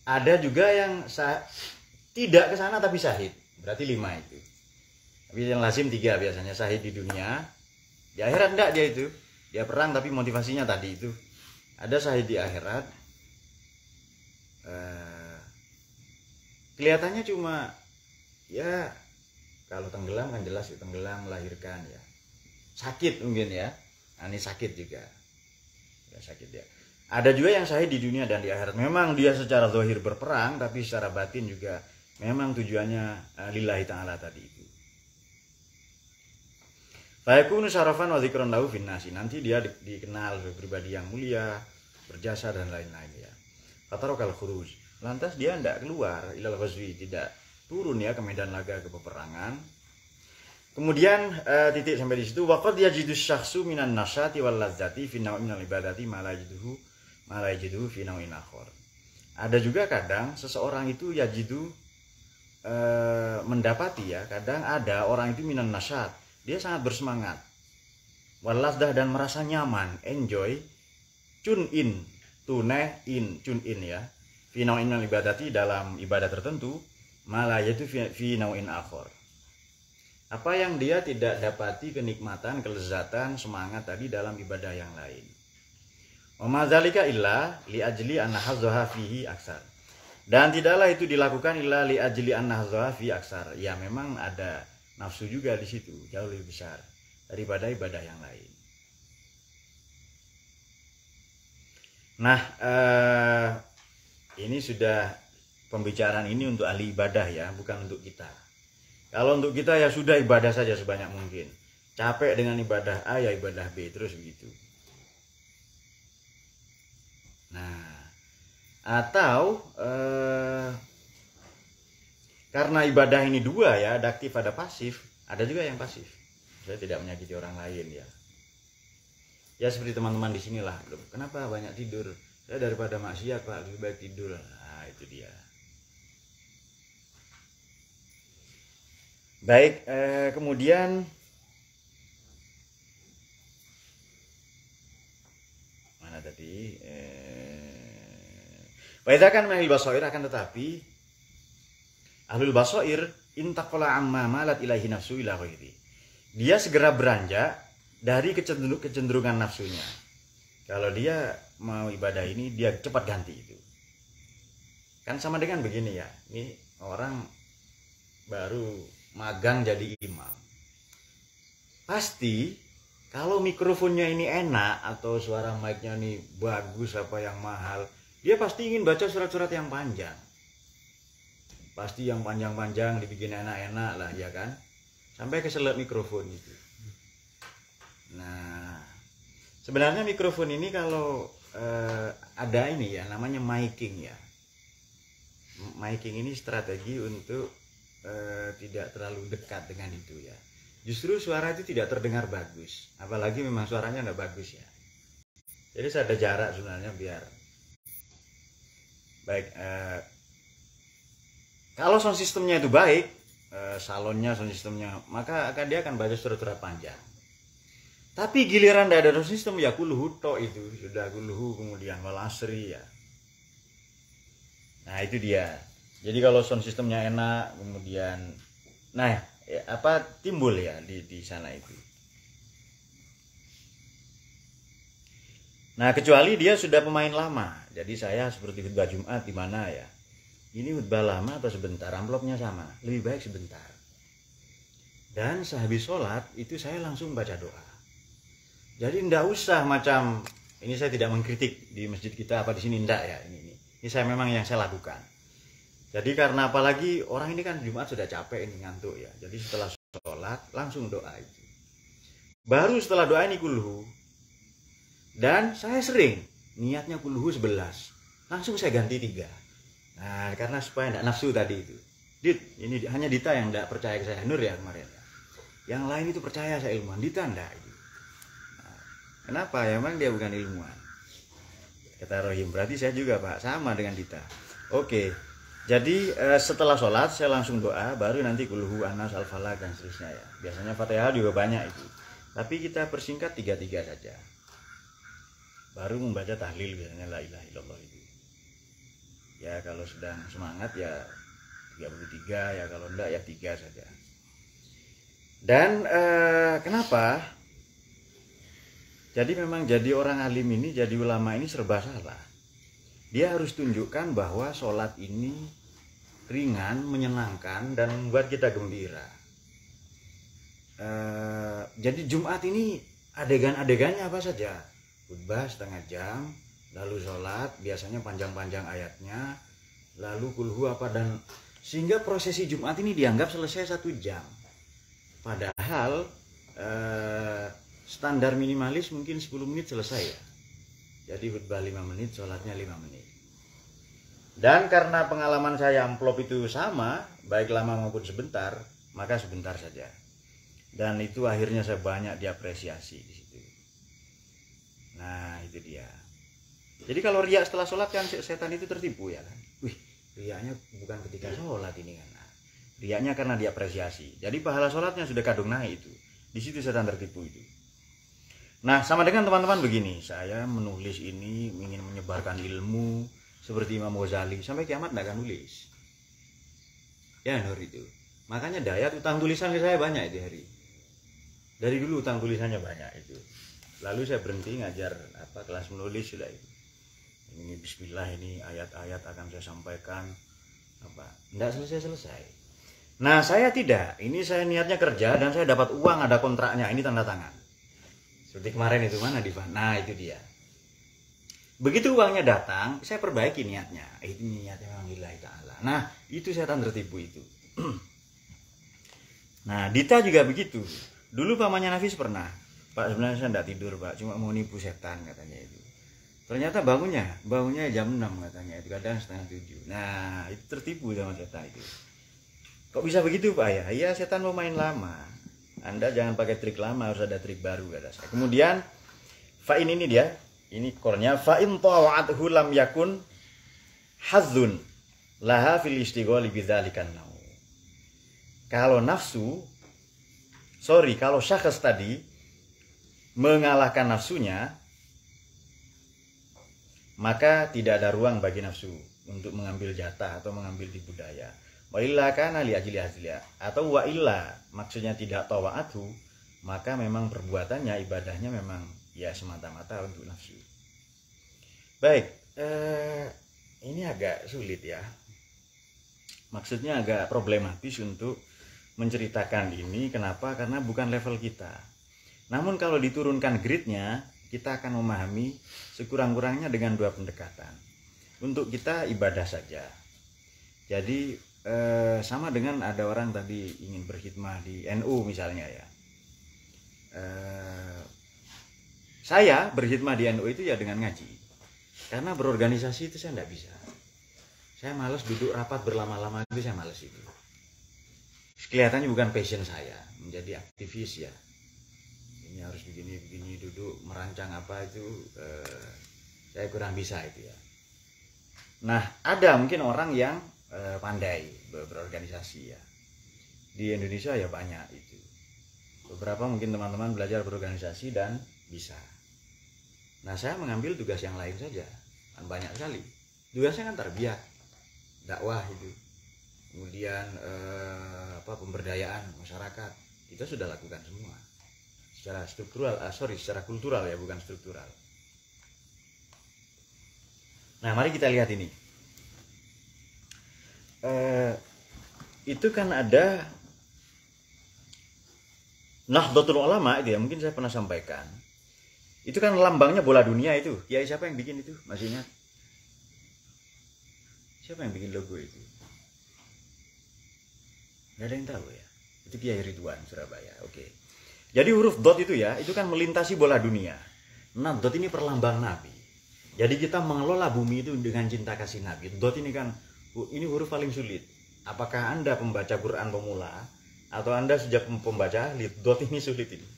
Ada juga yang tidak ke sana tapi syahid, berarti 5 itu. Tapi yang lazim 3 biasanya, syahid di dunia, di akhirat enggak dia itu. Dia perang tapi motivasinya tadi itu. Ada syahid di akhirat, kelihatannya cuma ya kalau tenggelam kan jelas ya, tenggelam melahirkan ya, sakit mungkin ya. Nah, ini sakit juga ya, sakit ya. Ada juga yang syahid di dunia dan di akhirat, memang dia secara zahir berperang tapi secara batin juga memang tujuannya lillahi ta'ala tadi itu. Fayakunu syarafan wa dzikran lahu fin nasi, nanti dia dikenal sebagai pribadi yang mulia, berjasa dan lain-lain ya. Fatarokal khuruj, lantas dia tidak keluar ilal ghazwi, tidak turun ya ke medan laga, ke peperangan. Kemudian titik sampai di situ, waqad yajidu syakhsu minan nasyati wal ladzati fi naw'in minal ibadati ma la yajiduhu fi naw'in akhar. Ada juga kadang seseorang itu yajidu mendapati ya, kadang ada orang itu minan nasyat, dia sangat bersemangat, wal ladzah dan merasa nyaman, enjoy, tune in ya, fi naw'in minal ibadati, dalam ibadah tertentu, ma la yajidu fi naw'in akhar. Apa yang dia tidak dapati kenikmatan, kelezatan, semangat tadi dalam ibadah yang lain. Wa ma dzalika illa li ajli anna hazzaha fihi aksar. Dan tidaklah itu dilakukan illa li ajli anna hazzaha fihi aksar. Ya memang ada nafsu juga di situ, jauh lebih besar daripada ibadah yang lain. Nah, ini sudah pembicaraan ini untuk ahli ibadah ya, bukan untuk kita. Kalau untuk kita ya sudah ibadah saja sebanyak mungkin. Capek dengan ibadah A ya ibadah B, terus begitu. Nah, atau karena ibadah ini 2 ya, ada aktif ada pasif, ada juga yang pasif. Saya tidak menyakiti orang lain ya. Ya seperti teman-teman di sinilah. Kenapa banyak tidur? Saya daripada maksiat Pak, lebih baik tidur. Nah, itu dia. Baik, kemudian mana tadi? Kan menil basoir, akan tetapi ahlul basoir intaqala amma malat ilahi nafsu ila ghairi. Dia segera beranjak dari kecenderungan nafsunya. Kalau dia mau ibadah ini, dia cepat ganti itu. Kan sama dengan begini ya. Ini orang baru magang jadi imam. Pasti kalau mikrofonnya ini enak atau suara mic-nya ini bagus apa yang mahal, dia pasti ingin baca surat-surat yang panjang. Pasti yang panjang-panjang dibikin enak-enak lah ya kan. Sampai keselak mikrofon itu. Nah, sebenarnya mikrofon ini kalau ada ini ya, namanya miking ya. Miking ini strategi untuk tidak terlalu dekat dengan itu ya. Justru suara itu tidak terdengar bagus, apalagi memang suaranya nggak bagus ya. Jadi ada jarak sebenarnya biar baik. Kalau sound sistemnya itu baik, salonnya sound sistemnya, maka dia akan baca surat-surat panjang. Tapi giliran tidak ada sound system ya kuluhu to itu sudah kuluhu, kemudian walasri ya. Nah itu dia. Jadi kalau sound sistemnya enak, kemudian timbul ya di sana itu. Nah, kecuali dia sudah pemain lama. Jadi saya seperti khutbah Jumat di mana ya. Ini khutbah lama atau sebentar, amplopnya sama. Lebih baik sebentar. Dan sehabis sholat itu saya langsung baca doa. Jadi enggak usah macam ini, saya tidak mengkritik di masjid kita apa di sini enggak ya ini saya memang yang saya lakukan. Jadi karena apalagi orang ini kan Jumat sudah capek ini, ngantuk ya. Jadi setelah sholat langsung doa itu. Baru setelah doa ini kulhu. Dan saya sering niatnya kulhu 11. Langsung saya ganti 3. Nah karena supaya tidak nafsu tadi itu. Ini hanya Dita yang tidak percaya ke saya, Nur ya kemarin. Yang lain itu percaya saya ilmuwan, Dita enggak. Nah, kenapa? Ya memang dia bukan ilmuwan. Kata Rohim, berarti saya juga Pak, sama dengan Dita. Oke. Jadi setelah sholat saya langsung doa, baru nanti kulhu, anas, al-falaq dan seterusnya ya. Biasanya Fatihah juga banyak itu. Tapi kita persingkat 3 saja. Baru membaca tahlil biasanya la ilaha illallah itu. Ya kalau sedang semangat ya 33 ya, kalau enggak ya 3 saja. Dan kenapa? Jadi memang jadi orang alim ini, jadi ulama ini serba salah. Dia harus tunjukkan bahwa sholat ini ringan, menyenangkan, dan membuat kita gembira. Jadi Jumat ini adegan-adegannya apa saja? Khutbah setengah jam, lalu sholat, biasanya panjang-panjang ayatnya, lalu kulhu apa, dan sehingga prosesi Jumat ini dianggap selesai 1 jam. Padahal standar minimalis mungkin 10 menit selesai ya. Jadi khutbah 5 menit, sholatnya 5 menit. Dan karena pengalaman saya amplop itu sama, baik lama maupun sebentar, maka sebentar saja. Dan itu akhirnya saya banyak diapresiasi di situ. Nah, itu dia. Jadi kalau riak setelah sholat kan setan itu tertipu ya kan. Wih, riaknya bukan ketika sholat ini kan. Nah, riaknya karena diapresiasi. Jadi pahala sholatnya sudah kadung naik itu. Di situ setan tertipu itu. Nah, sama dengan teman-teman begini, saya menulis ini ingin menyebarkan ilmu seperti Imam Ghazali, sampai kiamat tidak akan nulis. Ya, Nur itu. Makanya Dayat utang tulisan ke saya banyak itu hari. Dari dulu utang tulisannya banyak itu. Lalu saya berhenti ngajar kelas menulis sudah itu. Ini bismillah, ini ayat-ayat akan saya sampaikan tidak selesai-selesai. Nah, saya tidak. Ini saya niatnya kerja dan saya dapat uang, ada kontraknya, ini tanda tangan. Seperti kemarin itu mana Divan? Nah, itu dia. Begitu uangnya datang, saya perbaiki niatnya. Itu niatnya memang lillahi ta'ala. Nah, itu setan tertipu itu. Nah, Dita juga begitu. Dulu pamannya Nafis pernah, Pak sebenarnya saya tidak tidur Pak, cuma mau nipu setan katanya itu. Ternyata bangunnya jam 6 katanya itu, kadang setengah 7. Nah, itu tertipu sama setan itu. Kok bisa begitu Pak ya? Iya, setan mau main lama. Anda jangan pakai trik lama, harus ada trik baru kata saya. Kemudian fa'in ini dia, ini kornya, fa'in tawa'athu lam yakun hadzun laha fil istighali bidzalikan nau. Kalau kalau syakhs tadi mengalahkan nafsunya, maka tidak ada ruang bagi nafsu untuk mengambil jatah atau mengambil di budaya. Wa illa kana li ajli azliya, atau wa illa maksudnya tidak tawaatu, maka memang perbuatannya, ibadahnya memang ya semata-mata untuk nafsu. Baik, ini agak sulit ya. Maksudnya agak problematis untuk menceritakan ini. Kenapa? Karena bukan level kita. Namun kalau diturunkan gridnya, kita akan memahami sekurang-kurangnya dengan 2 pendekatan. Untuk kita ibadah saja. Jadi sama dengan ada orang tadi ingin berkhidmah di NU misalnya ya. Saya berkhidmah di NU itu ya dengan ngaji. Karena berorganisasi itu saya tidak bisa. Saya malas duduk rapat berlama-lama, itu saya malas itu. Kelihatannya bukan passion saya menjadi aktivis ya. Ini harus begini duduk merancang apa itu, saya kurang bisa itu ya. Nah, ada mungkin orang yang pandai berorganisasi ya. Di Indonesia ya banyak itu. Beberapa mungkin teman-teman belajar berorganisasi dan bisa. Nah, saya mengambil tugas yang lain saja. Kan banyak sekali. Tugasnya kan tarbiyah, dakwah itu. Kemudian pemberdayaan masyarakat. Kita sudah lakukan semua. Secara struktural, secara kultural ya, bukan struktural. Nah, mari kita lihat ini. Itu kan ada Nahdlatul Ulama itu ya, mungkin saya pernah sampaikan. Itu kan lambangnya bola dunia itu. Kiai siapa yang bikin itu? Masih ingat? Siapa yang bikin logo itu? Gak ada yang tahu ya. Itu Kiai Ridwan Surabaya. Oke. Jadi huruf dot itu ya, itu kan melintasi bola dunia. Nah, dot ini perlambang Nabi. Jadi kita mengelola bumi itu dengan cinta kasih Nabi. Dot ini kan, ini huruf paling sulit. Apakah Anda pembaca Quran pemula atau Anda sejak pembaca ahli? Dot ini sulit ini.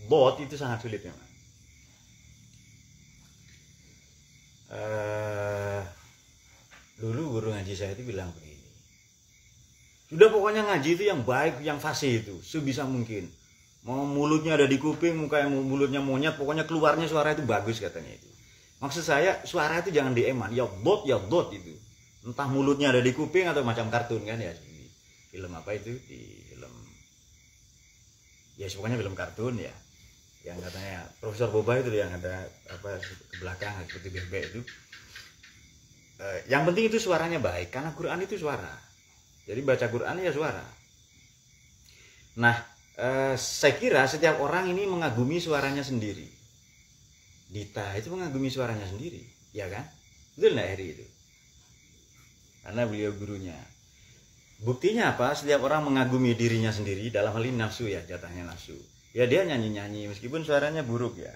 Dot itu sangat sulit memang. Dulu guru ngaji saya itu bilang begini. Sudah pokoknya ngaji itu yang baik, yang fasih itu, sebisa mungkin. Mau mulutnya ada di kuping, mulutnya monyet, pokoknya keluarnya suara itu bagus katanya itu. Maksud saya suara itu jangan dieman, ya dot itu. Entah mulutnya ada di kuping atau macam kartun kan ya. Di film apa itu? Di film ya pokoknya film kartun ya. Yang katanya Profesor Boba itu yang ada apa ke belakang seperti bebek itu. Yang penting itu suaranya baik karena Quran itu suara. Jadi baca Quran ya suara. Nah, saya kira setiap orang ini mengagumi suaranya sendiri. Dita itu mengagumi suaranya sendiri, ya kan? Betul nggak Heri itu? Karena beliau gurunya. Buktinya apa? Setiap orang mengagumi dirinya sendiri, dalam hal ini nafsu ya, jatahnya nafsu. Ya dia nyanyi-nyanyi meskipun suaranya buruk ya.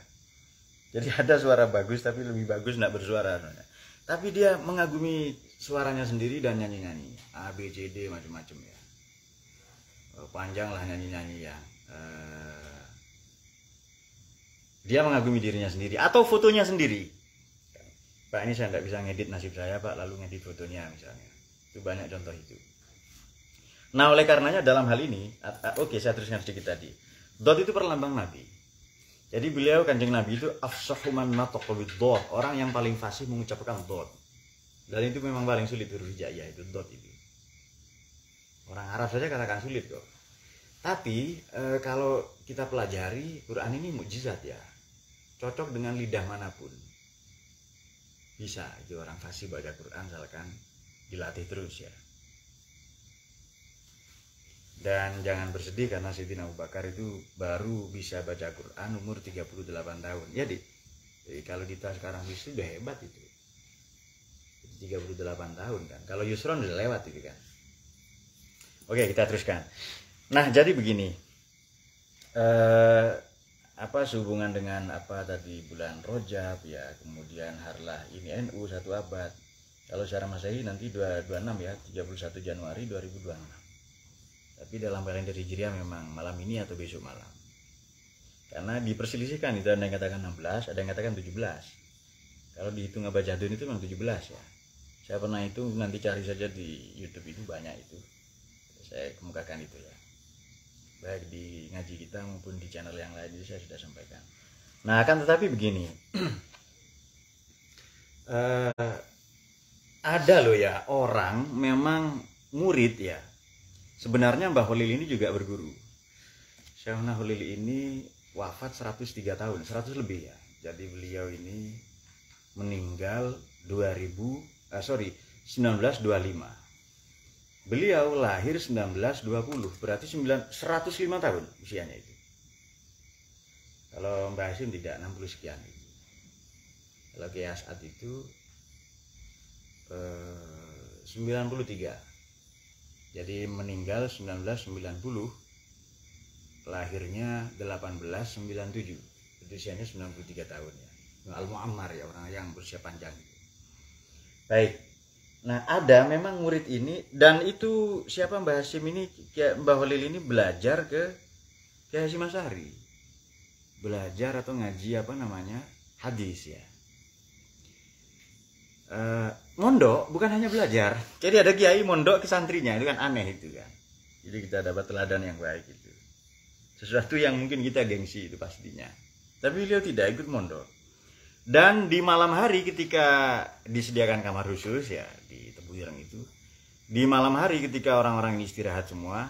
Jadi ada suara bagus tapi lebih bagus nggak bersuara. Tapi dia mengagumi suaranya sendiri dan nyanyi-nyanyi. A, B, C, D macam-macam ya. Panjang lah nyanyi-nyanyi ya. Dia mengagumi dirinya sendiri atau fotonya sendiri. Pak ini saya tidak bisa ngedit nasib saya Pak, lalu ngedit fotonya misalnya. Itu banyak contoh itu. Nah oleh karenanya dalam hal ini, oke saya teruskan sedikit tadi. Dot itu perlambang Nabi. Jadi beliau Kanjeng Nabi itu afsahu man nataqa bid-dot, orang yang paling fasih mengucapkan dot. Dan itu memang paling sulit huruf hijaiyah itu dot itu. Orang Arab saja katakan sulit kok. Tapi kalau kita pelajari Quran ini mukjizat ya. Cocok dengan lidah manapun. Bisa itu orang fasih baca Quran misalkan dilatih terus ya. Dan jangan bersedih karena Sayyidina Abu Bakar itu baru bisa baca Quran umur 38 tahun. Jadi kalau Dita sekarang bisa udah hebat itu. 38 tahun kan. Kalau Yusron udah lewat itu kan. Oke, kita teruskan. Nah, jadi begini. Apa sehubungan dengan apa tadi bulan Rajab ya, kemudian harlah ini NU 1 abad. Kalau secara Masehi nanti 26 ya, 31 Januari 2026. Tapi dalam kalender Hijriah memang malam ini atau besok malam. Karena diperselisihkan itu ada yang katakan 16, ada yang katakan 17. Kalau dihitung Abah Jadun itu memang 17 ya. Saya pernah itu nanti cari saja di YouTube itu banyak itu. Saya kemukakan itu ya. Baik di ngaji kita maupun di channel yang lain itu saya sudah sampaikan. Nah, akan tetapi begini. Ada loh ya orang memang murid ya. Sebenarnya Mbah Holil ini juga berguru. Syekhna Holil ini wafat 103 tahun, 100 lebih ya. Jadi beliau ini meninggal 1925. Beliau lahir 1920, berarti 105 tahun usianya itu. Kalau Mbah Hasim tidak 60 sekian itu. Kalau Kiai As'ad itu 93. Jadi meninggal 1990, lahirnya 1897. Usianya 93 tahun ya. Al-Mu'ammar ya, orang yang berusia panjang. Baik. Nah, ada memang murid ini dan itu siapa Mbah Hasim ini, Mbah Holil ini belajar ke Kiai Hasyim Asy'ari. Belajar atau ngaji apa namanya? Hadis ya. Mondok bukan hanya belajar. Jadi ada kiai mondok ke santrinya, itu kan aneh itu kan. Jadi kita dapat teladan yang baik itu. Sesuatu yang mungkin kita gengsi itu pastinya. Tapi beliau tidak ikut mondok. Dan di malam hari ketika disediakan kamar khusus ya di Tebu Ireng itu, di malam hari ketika orang-orang ini istirahat semua,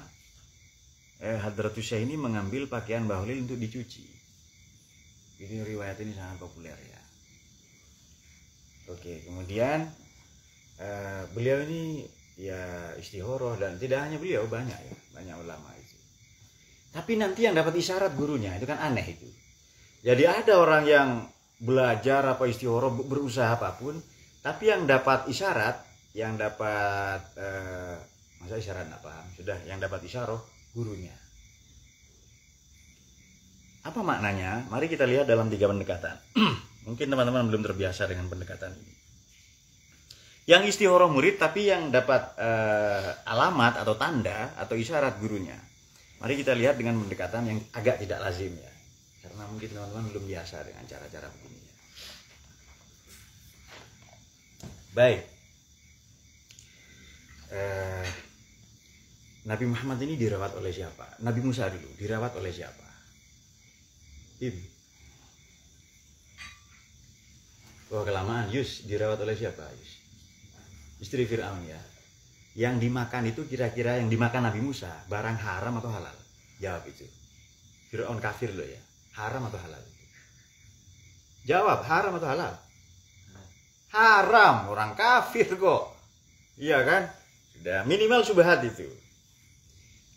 Hadratus Syekh ini mengambil pakaian Mbah Holil untuk dicuci. Ini riwayat ini sangat populer ya. Oke, kemudian beliau ini ya istihoroh dan tidak hanya beliau, banyak ya, banyak ulama itu. Tapi nanti yang dapat isyarat gurunya itu kan aneh itu. Jadi ada orang yang belajar apa istihoroh berusaha apapun, tapi yang dapat isyarat, yang dapat masa isyarat nggak paham sudah, yang dapat isyaroh gurunya. Apa maknanya? Mari kita lihat dalam 3 pendekatan. Mungkin teman-teman belum terbiasa dengan pendekatan ini. Yang istihoroh murid tapi yang dapat alamat atau tanda atau isyarat gurunya. Mari kita lihat dengan pendekatan yang agak tidak lazim ya. Karena mungkin teman-teman belum biasa dengan cara-cara begini ya. Baik. Nabi Muhammad ini dirawat oleh siapa? Nabi Musa dulu dirawat oleh siapa? Wah kelamaan, Yus dirawat oleh siapa Yus? istri Fir'aun ya. Yang dimakan itu kira-kira yang dimakan Nabi Musa, barang haram atau halal? Jawab itu. Fir'aun kafir loh ya. Haram atau halal? Jawab, haram atau halal? Haram, orang kafir kok. Iya kan? Sudah minimal subhat itu.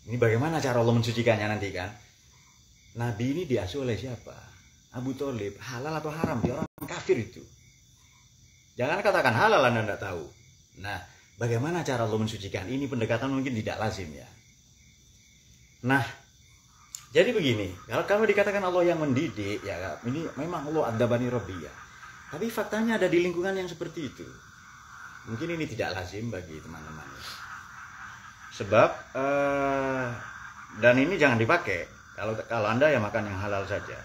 Ini bagaimana cara Allah mensucikannya nanti kan? Nabi ini diasuh oleh siapa? Abu Thalib. Halal atau haram? Dia orang kafir itu. Jangan katakan halal Anda tidak tahu. Nah, bagaimana cara Allah mensucikan? Ini pendekatan mungkin tidak lazim ya. Nah, jadi begini. Kalau dikatakan Allah yang mendidik, ya ini memang Allah adzabani rabbi ya. Tapi faktanya ada di lingkungan yang seperti itu. Mungkin ini tidak lazim bagi teman-teman. Sebab dan ini jangan dipakai kalau Anda ya makan yang halal saja.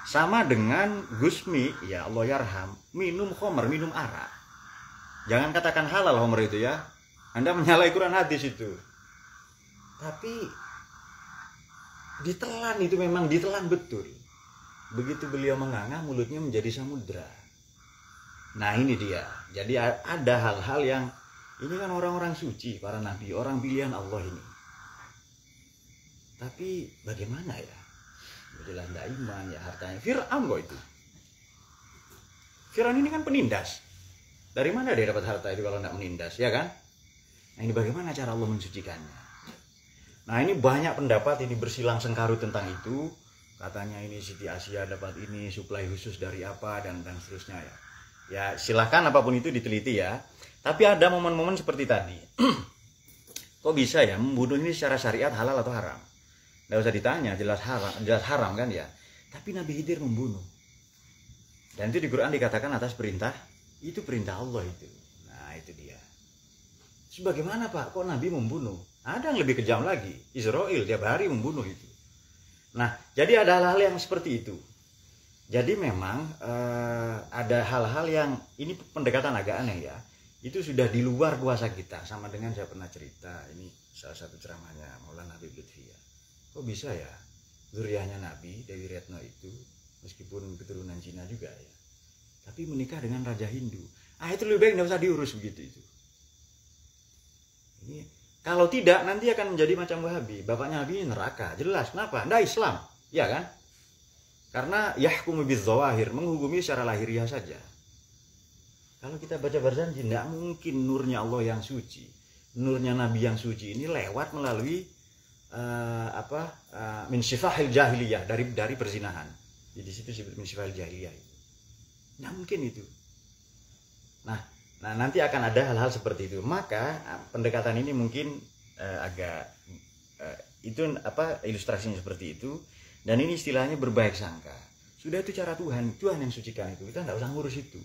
Sama dengan Gusmi, ya Allah yarham, minum khamr, minum arak. Jangan katakan halal khamr itu ya. Anda menyalahi Quran hadis itu. Tapi ditelan itu memang ditelan betul. Begitu beliau menganga, mulutnya menjadi samudra. Nah ini dia. Jadi ada hal-hal yang ini kan orang-orang suci, para nabi, orang pilihan Allah ini. Tapi bagaimana ya? Jelas tidak iman ya hartanya. Fir'aun kok itu. Fir'aun ini kan penindas. Dari mana dia dapat harta itu kalau tidak menindas, ya kan? Nah ini bagaimana cara Allah mensucikannya? Nah ini banyak pendapat ini bersilang sengkarut tentang itu. Katanya ini Siti Asia dapat ini, suplai khusus dari apa, dan seterusnya ya. Ya silahkan apapun itu diteliti ya. Tapi ada momen-momen seperti tadi. Kok bisa ya membunuh ini secara syariat halal atau haram? Tidak usah ditanya, jelas haram kan ya. Tapi Nabi Khidir membunuh. Dan itu di Quran dikatakan atas perintah, itu perintah Allah itu. Nah itu dia. Sebagaimana Pak, kok Nabi membunuh? Ada yang lebih kejam lagi. Israel tiap hari membunuh itu. Nah jadi ada hal-hal yang seperti itu. Jadi memang ada hal-hal yang, ini pendekatan agak aneh ya. Itu sudah di luar kuasa kita. Sama dengan saya pernah cerita, ini salah satu ceramahnya Maulana Habib Lutfi ya. Kok bisa ya zuriyahnya Nabi Dewi Retno itu, meskipun keturunan Cina juga ya, tapi menikah dengan Raja Hindu. Itu lebih baik tidak usah diurus begitu itu. Ini kalau tidak nanti akan menjadi macam Wahabi. Bapaknya Nabi neraka, jelas. Kenapa? Nggak Islam, ya kan? Karena yahkumu bidzawahir, menghukumi secara lahiriah saja. Kalau kita baca barzan, tidak mungkin nurnya Allah yang suci, nurnya Nabi yang suci ini lewat melalui min syifahil jahiliyah, dari perzinahan. Jadi situ disebut min syifahil jahiliyah. Tidak mungkin itu. Nah nanti akan ada hal-hal seperti itu. Maka pendekatan ini mungkin agak itu ilustrasinya seperti itu. Dan ini istilahnya berbaik sangka. Sudah itu cara Tuhan yang sucikan itu. Kita tidak usah ngurus itu.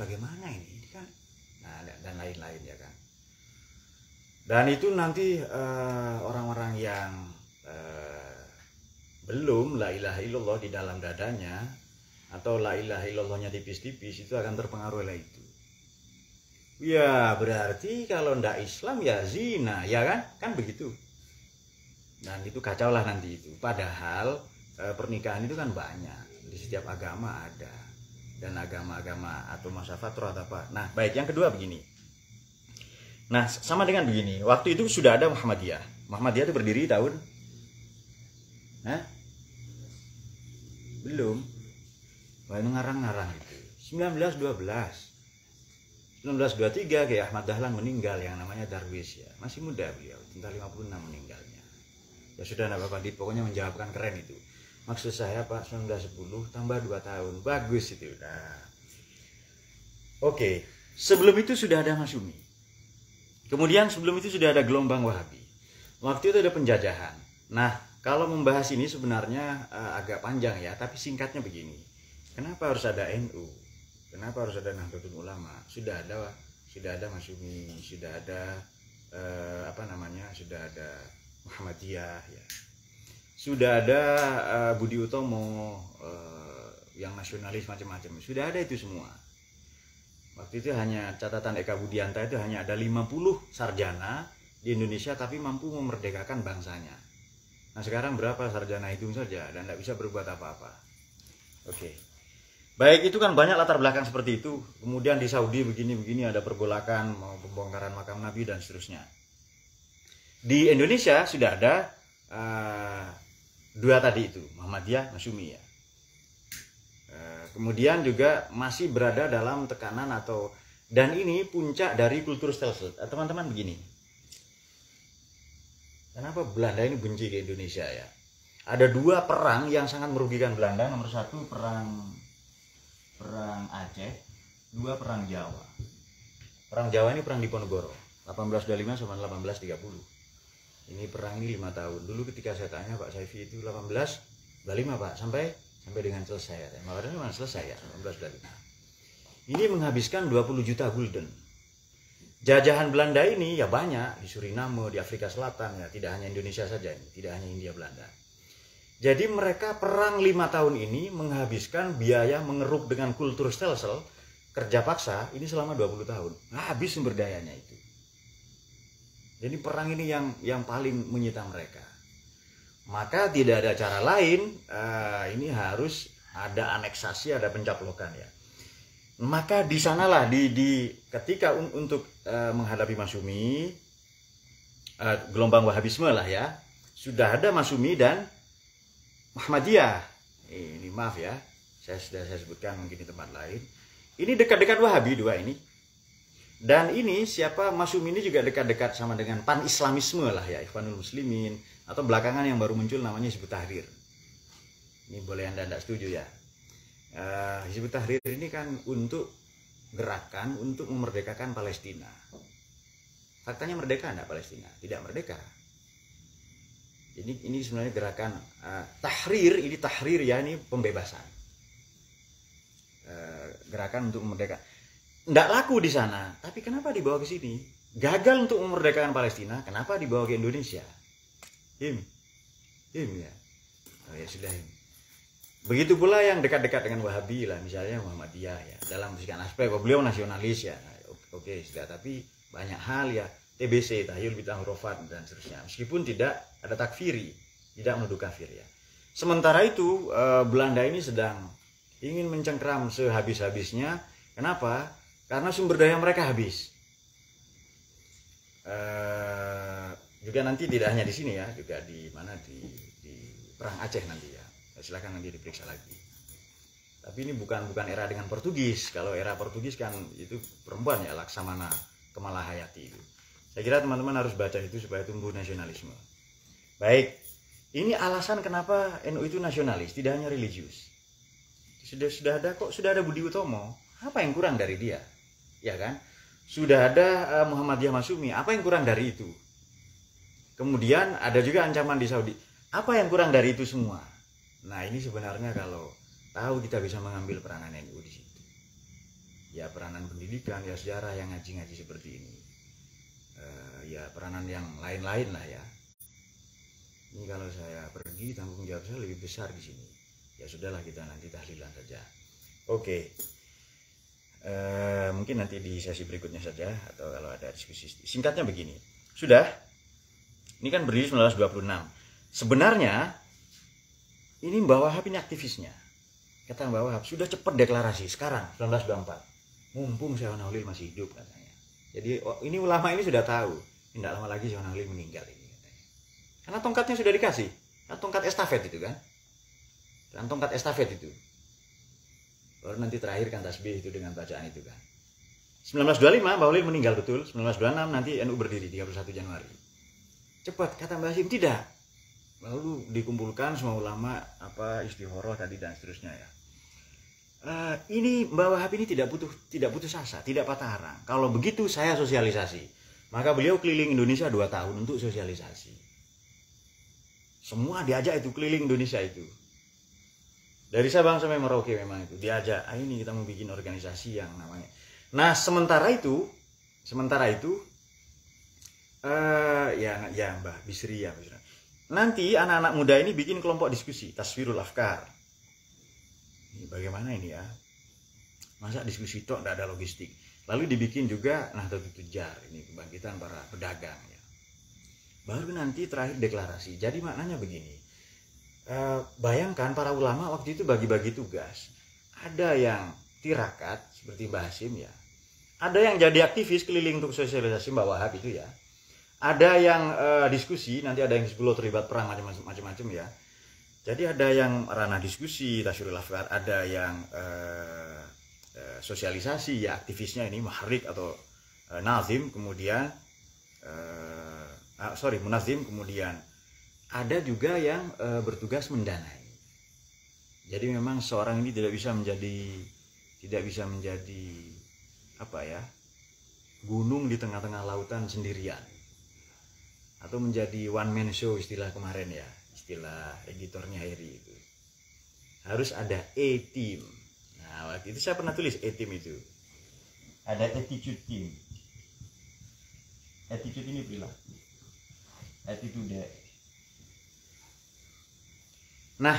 Bagaimana ini kan? Nah dan lain-lain ya kan. Dan itu nanti orang-orang yang belum la ilaha illallah di dalam dadanya, atau la ilaha illallahnya tipis-tipis, itu akan terpengaruh oleh itu. Ya berarti kalau ndak Islam ya zina, ya kan? Kan begitu. Dan itu kacau lah nanti itu. Padahal pernikahan itu kan banyak, di setiap agama ada. Dan agama-agama atau masa fatrah atau apa. Nah baik, yang kedua begini. Nah sama dengan begini, waktu itu sudah ada Muhammadiyah. Muhammadiyah itu berdiri tahun belum. Wah ngarang-ngarang itu 1923 kayak Ahmad Dahlan meninggal, yang namanya Darwis ya. Masih muda beliau, tinggal 56 meninggalnya. Ya sudah enggak apa-apa, pokoknya menjawabkan keren itu. Maksud saya Pak, 1910 tambah 2 tahun. Bagus itu. Nah. Oke, sebelum itu sudah ada Masyumi. Kemudian sebelum itu sudah ada gelombang Wahabi. Waktu itu ada penjajahan. Nah, kalau membahas ini sebenarnya agak panjang ya, tapi singkatnya begini. Kenapa harus ada NU? Kenapa harus ada Nahdlatul Ulama? Sudah ada Masyumi, sudah ada sudah ada Muhammadiyah ya. Sudah ada Budi Utomo yang nasionalis macam-macam. Sudah ada itu semua. Waktu itu hanya catatan Eka Budianta itu hanya ada 50 sarjana di Indonesia tapi mampu memerdekakan bangsanya. Nah sekarang berapa sarjana itu saja dan tidak bisa berbuat apa-apa. Oke. Baik, itu kan banyak latar belakang seperti itu. Kemudian di Saudi begini-begini ada pergolakan, mau pembongkaran makam Nabi dan seterusnya. Di Indonesia sudah ada dua tadi itu, Muhammadiyah, Masyumi ya. Kemudian juga masih berada dalam tekanan atau, dan ini puncak dari kultur stelsel. Teman-teman begini, kenapa Belanda ini benci ke Indonesia ya? Ada dua perang yang sangat merugikan Belanda. Nomor satu perang Aceh, dua perang Jawa. Perang Jawa ini perang Diponegoro 1825 sampai 1830. Ini perang ini 5 tahun. Dulu ketika saya tanya Pak Saifi itu 1825 Pak sampai dengan selesai. Makanya memang selesai ya 1825. Ini menghabiskan 20 juta gulden. Jajahan Belanda ini ya banyak di Suriname, di Afrika Selatan ya, tidak hanya Indonesia saja ini, tidak hanya India Belanda. Jadi mereka perang 5 tahun ini menghabiskan biaya mengeruk dengan kultur stelsel, kerja paksa ini selama 20 tahun. Habis sumber dayanya itu. Jadi perang ini yang paling menyita mereka. Maka tidak ada cara lain, ini harus ada aneksasi, ada pencaplokan ya. Maka di sanalah ketika untuk menghadapi Masyumi, gelombang Wahabisme lah ya, sudah ada Masyumi dan Muhammadiyah. Ini maaf ya, saya sebutkan mungkin di tempat lain. Ini dekat-dekat Wahabi dua ini. Dan ini siapa Masyumi ini juga dekat-dekat sama dengan pan-islamisme lah ya, Ikhwanul Muslimin, atau belakangan yang baru muncul namanya Hizbut Tahrir. Ini boleh Anda tidak setuju ya. Hizbut Tahrir ini kan untuk gerakan untuk memerdekakan Palestina. Faktanya merdeka enggak Palestina? Tidak merdeka. Ini sebenarnya gerakan tahrir, ini tahrir ya, ini pembebasan. Gerakan untuk memerdekakan. Nggak laku di sana, tapi kenapa dibawa ke sini? Gagal untuk memerdekakan Palestina, kenapa dibawa ke Indonesia? Him ya. Oh ya sudah. Begitu pula yang dekat-dekat dengan Wahabi lah, misalnya Muhammadiyah ya. Dalam sekian aspek, beliau nasionalis ya. Oke, sudah, tapi banyak hal ya. TBC, Tahyul Bid'ah Hurufat dan seterusnya. Meskipun tidak ada takfiri, tidak menuduh kafir ya. Sementara itu Belanda ini sedang ingin mencengkram sehabis-habisnya. Kenapa? Karena sumber daya mereka habis. Juga nanti tidak hanya di sini ya, juga di mana di perang Aceh nanti ya. Silakan nanti diperiksa lagi. Tapi ini bukan era dengan Portugis. Kalau era Portugis kan itu perempuan ya, Laksamana Kemalahayati itu. Saya kira teman-teman harus baca itu supaya tumbuh nasionalisme. Baik, ini alasan kenapa NU itu nasionalis, tidak hanya religius. Sudah ada Budi Utomo, apa yang kurang dari dia? Ya kan? Sudah ada Muhammadiyah Masyumi, apa yang kurang dari itu? Kemudian ada juga ancaman di Saudi, apa yang kurang dari itu semua? Nah, ini sebenarnya kalau tahu kita bisa mengambil peranan NU di situ. Ya peranan pendidikan, ya sejarah yang ngaji-ngaji seperti ini. Ya peranan yang lain-lain lah ya. Ini kalau saya pergi, tanggung jawab saya lebih besar di sini. Ya sudahlah, kita nanti tahlilan saja. Oke. Mungkin nanti di sesi berikutnya saja, atau kalau ada diskusi. Singkatnya begini. Sudah. Ini kan berdiri 1926. Sebenarnya ini Mbah Wahab ini aktivisnya. Kata Mbah Wahab, sudah cepat deklarasi sekarang 1924. Mumpung Syekh Nahlil masih hidup katanya. Jadi ini ulama ini sudah tahu, tidak lama lagi Syekh Nahlil meninggal ini katanya. Karena tongkatnya sudah dikasih, kan tongkat estafet itu kan. Dan tongkat estafet itu. Baru nanti terakhir kan tasbih itu dengan bacaan itu kan. 1925 Mbah Nahlil meninggal betul, 1926 nanti NU berdiri 31 Januari. Cepat kata Mbah Hasyim, tidak. Lalu dikumpulkan semua ulama istikharah tadi dan seterusnya ya. Ini Mbah Wahab ini tidak putus asa, tidak patah arang. Kalau begitu saya sosialisasi. Maka beliau keliling Indonesia 2 tahun untuk sosialisasi. Semua diajak itu keliling Indonesia itu. Dari Sabang sampai Merauke memang itu diajak. Ini kita mau bikin organisasi yang namanya. Nah sementara itu ya Mbah Bisri ya. Nanti anak-anak muda ini bikin kelompok diskusi Taswirul Afkar. Ini bagaimana ini ya? Masa diskusi tok tidak ada logistik. Lalu dibikin juga Nahdlatul Tujar, ini kebangkitan para pedagang ya. Baru nanti terakhir deklarasi. Jadi maknanya begini. Bayangkan para ulama waktu itu bagi-bagi tugas. ada yang tirakat seperti Mbah Hasyim ya, ada yang jadi aktivis keliling untuk sosialisasi Mbak Wahab itu ya, ada yang diskusi, nanti ada yang disebut terlibat perang macam-macam ya. Jadi ada yang ranah diskusi, tasyurul afkar, ada yang sosialisasi ya, aktivisnya ini muharrik atau nazim, kemudian munazim, kemudian ada juga yang bertugas mendanai. Jadi memang seorang ini tidak bisa menjadi apa ya, gunung di tengah-tengah lautan sendirian, atau menjadi one man show istilah kemarin ya, istilah editornya Heri itu. Harus ada A-team. Nah, waktu itu saya pernah tulis A-team itu. Ada attitude team. Attitude ini bila attitude. Nah,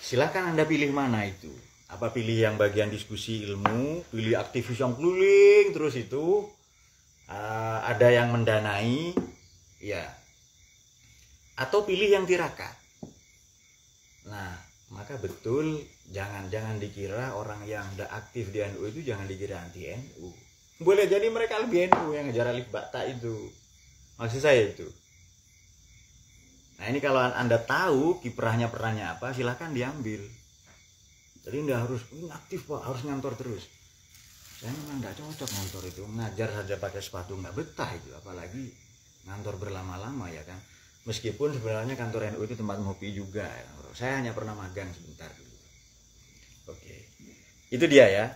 silakan Anda pilih mana itu. Apa pilih yang bagian diskusi ilmu, pilih aktivis yang keliling terus itu, ada yang mendanai, ya. Atau pilih yang tirakat. Nah, maka betul jangan dikira orang yang tidak aktif di NU itu jangan dikira anti NU. Boleh jadi mereka lebih NU yang ngejar alif bakta itu. Maksud saya itu. Nah, ini kalau Anda tahu kiprahnya perannya apa, silahkan diambil. Jadi Anda harus aktif Pak, harus ngantor terus. Saya memang nggak cocok ngantor itu, ngajar saja pakai sepatu nggak betah itu, apalagi ngantor berlama-lama ya kan. Meskipun sebenarnya kantor NU itu tempat ngopi juga ya. Saya hanya pernah magang sebentar dulu. Oke. Itu dia ya.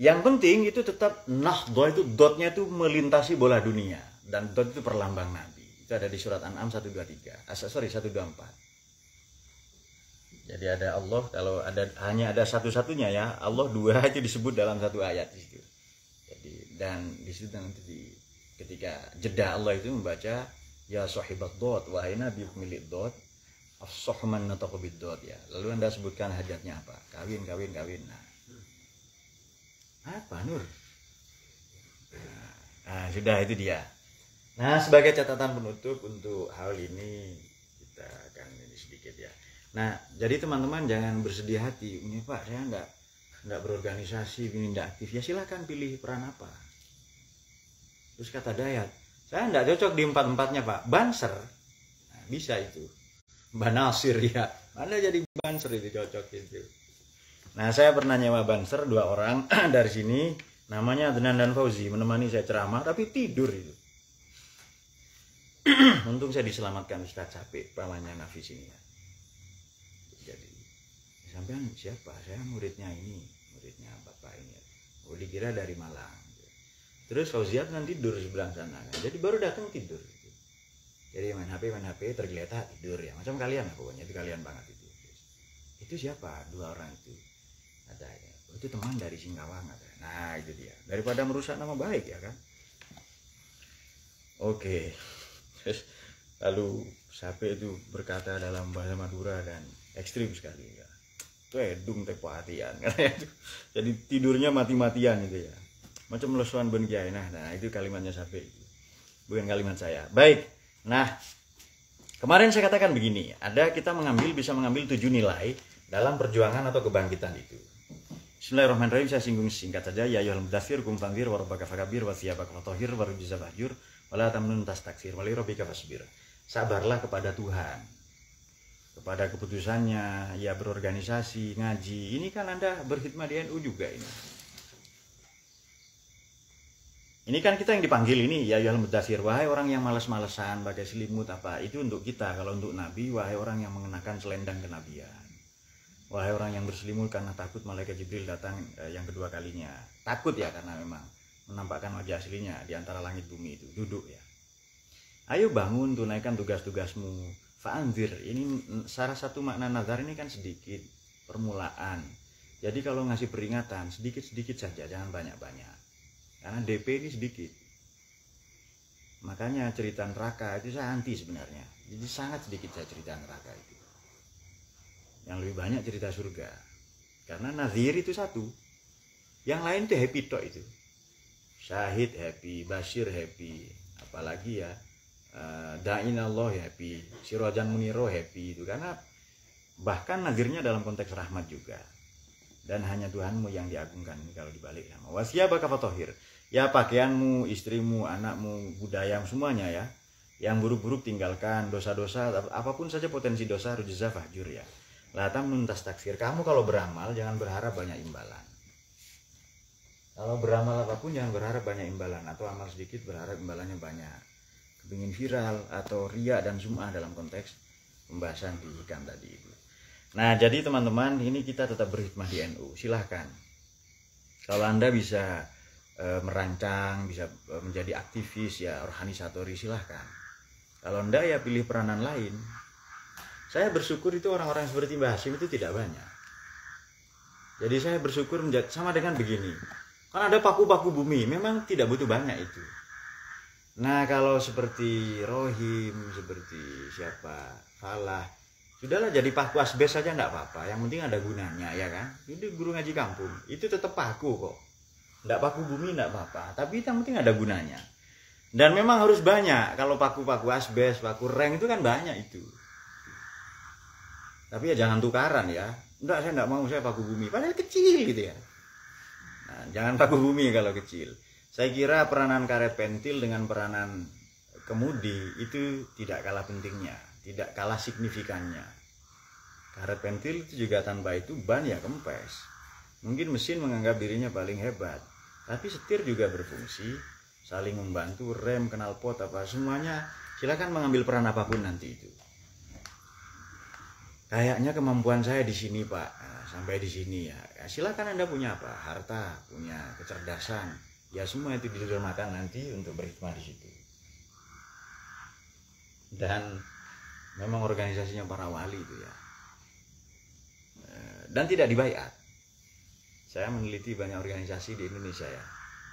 Yang penting itu tetap Nahdhah, itu dotnya itu melintasi bola dunia, dan dot itu perlambang Nabi. Itu ada di surat An'am 124. Jadi ada Allah, kalau hanya ada satu-satunya ya, Allah dua itu disebut dalam satu ayat di situ. Jadi dan di situ nanti ketika jeda Allah itu membaca ya sahibat dot, wahai nabi pemilik dot, as-sahman nataqu bid-dot ya. Lalu Anda sebutkan hajatnya apa? Kawin. Nah, apa Nur? Nah, sudah itu dia. Nah, sebagai catatan penutup untuk hal ini kita akan ini sedikit ya. Nah, jadi teman-teman jangan bersedih hati. Ini Pak, saya enggak berorganisasi, ini enggak aktif. Ya silakan pilih peran apa. Terus kata Dayat, saya enggak cocok di empat-empatnya Pak. Banser, nah, bisa itu. Banasir ya. Mana jadi banser itu cocok itu. Nah, saya pernah nyewa banser 2 orang dari sini, namanya Adnan dan Fauzi, menemani saya ceramah tapi tidur itu. Untung saya diselamatkan Ustaz capek, pamannya Nafis ini ya. Jadi, sampean siapa? Saya muridnya Bapak ini. Oh, dikira dari Malang. Terus Fauziat nanti tidur sebelah sana. Jadi baru datang tidur. Jadi main HP tergeletak tidur ya. Macam kalian lah pokoknya, itu kalian banget itu. Itu siapa? 2 orang itu. Ada ya. Itu teman dari Singkawang ada. Nah, itu dia. Daripada merusak nama baik ya kan. Oke. Lalu Sape itu berkata dalam bahasa Madura dan ekstrim sekali ya. Wedung tepo hatian. Jadi tidurnya mati-matian itu ya. Macam lesuan ben kiai. Nah, itu kalimatnya Sape. Bukan kalimat saya. Baik. Nah, kemarin saya katakan begini, kita bisa mengambil 7 nilai dalam perjuangan atau kebangkitan itu. Bismillahirrahmanirrahim, saya singgung singkat saja. Ya ayyuhal mudaththir qum fanzir wa rabbaka fakabir wa thiyabaka fatahhir wa rujza fahjur wa la tamnun tastaksir wa li rabbika fasbir. Sabarlah kepada Tuhan, kepada keputusannya, ya berorganisasi, ngaji. Ini kan Anda berkhidmat di NU juga ini. Ini kan kita yang dipanggil ini, ya ayyuhal mudaththir, wahai orang yang malas-malesan pakai selimut apa, itu untuk kita. Kalau untuk Nabi, wahai orang yang mengenakan selendang kenabian. Wahai orang yang berselimut karena takut malaikat Jibril datang yang kedua kalinya. Takut ya karena memang menampakkan wajah aslinya di antara langit bumi itu, duduk ya. Ayo bangun, tunaikan tugas-tugasmu. Fa'anzir, ini salah satu makna nazar ini kan sedikit, permulaan. Jadi kalau ngasih peringatan, sedikit-sedikit saja, jangan banyak-banyak. Karena DP ini sedikit. Makanya cerita neraka itu saya anti sebenarnya. Jadi sangat sedikit saya cerita neraka itu. Yang lebih banyak cerita surga. Karena nazir itu satu. Yang lain itu happy tok itu. Syahid happy, Bashir happy, apalagi ya Da'in Allah happy, Sirajan Muniro happy itu. Karena bahkan nazirnya dalam konteks rahmat juga. dan hanya Tuhanmu yang diagungkan. Ini kalau dibalik sama wasiyabaka fatahhir, ya pakaianmu, istrimu, anakmu, budayamu, semuanya ya, yang buruk-buruk tinggalkan, dosa-dosa apapun saja potensi dosa rujza fahjur ya. La tamnun tastaksir, kamu kalau beramal jangan berharap banyak imbalan. Kalau beramal apapun jangan berharap banyak imbalan, atau amal sedikit berharap imbalannya banyak. Kepingin viral atau riya dan sum'ah dalam konteks pembahasan di hikam tadi itu. Nah, jadi teman-teman, ini kita tetap berhikmah di NU. Silahkan. Kalau Anda bisa merancang, bisa menjadi aktivis ya, organisatori, silahkan. Kalau Anda ya pilih peranan lain. Saya bersyukur itu orang-orang seperti Mbah Hasyim itu tidak banyak. Jadi saya bersyukur sama dengan begini. Kan ada paku-paku bumi, memang tidak butuh banyak itu. Nah, kalau seperti Rohim, seperti siapa, Falah, sudahlah jadi paku asbes saja enggak apa-apa. Yang penting ada gunanya, ya kan? Itu guru ngaji kampung, itu tetap paku kok. Enggak paku bumi enggak apa-apa, tapi yang penting ada gunanya. Dan memang harus banyak. Kalau paku-paku asbes, paku reng itu kan banyak itu. Tapi ya jangan tukaran ya. Enggak, saya enggak mau, saya paku bumi. Padahal kecil gitu ya. Nah, jangan paku bumi kalau kecil. Saya kira peranan karet pentil dengan peranan kemudi itu tidak kalah pentingnya, tidak kalah signifikannya. Karet pentil itu juga tanpa itu ban ya kempes. Mungkin mesin menganggap dirinya paling hebat, tapi setir juga berfungsi, saling membantu, rem, knalpot apa semuanya. Silakan mengambil peran apapun nanti itu. Kayaknya kemampuan saya di sini Pak, nah, sampai di sini ya. Silakan Anda punya apa? Harta, punya kecerdasan, ya semua itu didermakan nanti untuk berhikmah di situ. Dan memang organisasinya para wali itu ya. Dan tidak dibayar. Saya meneliti banyak organisasi di Indonesia ya.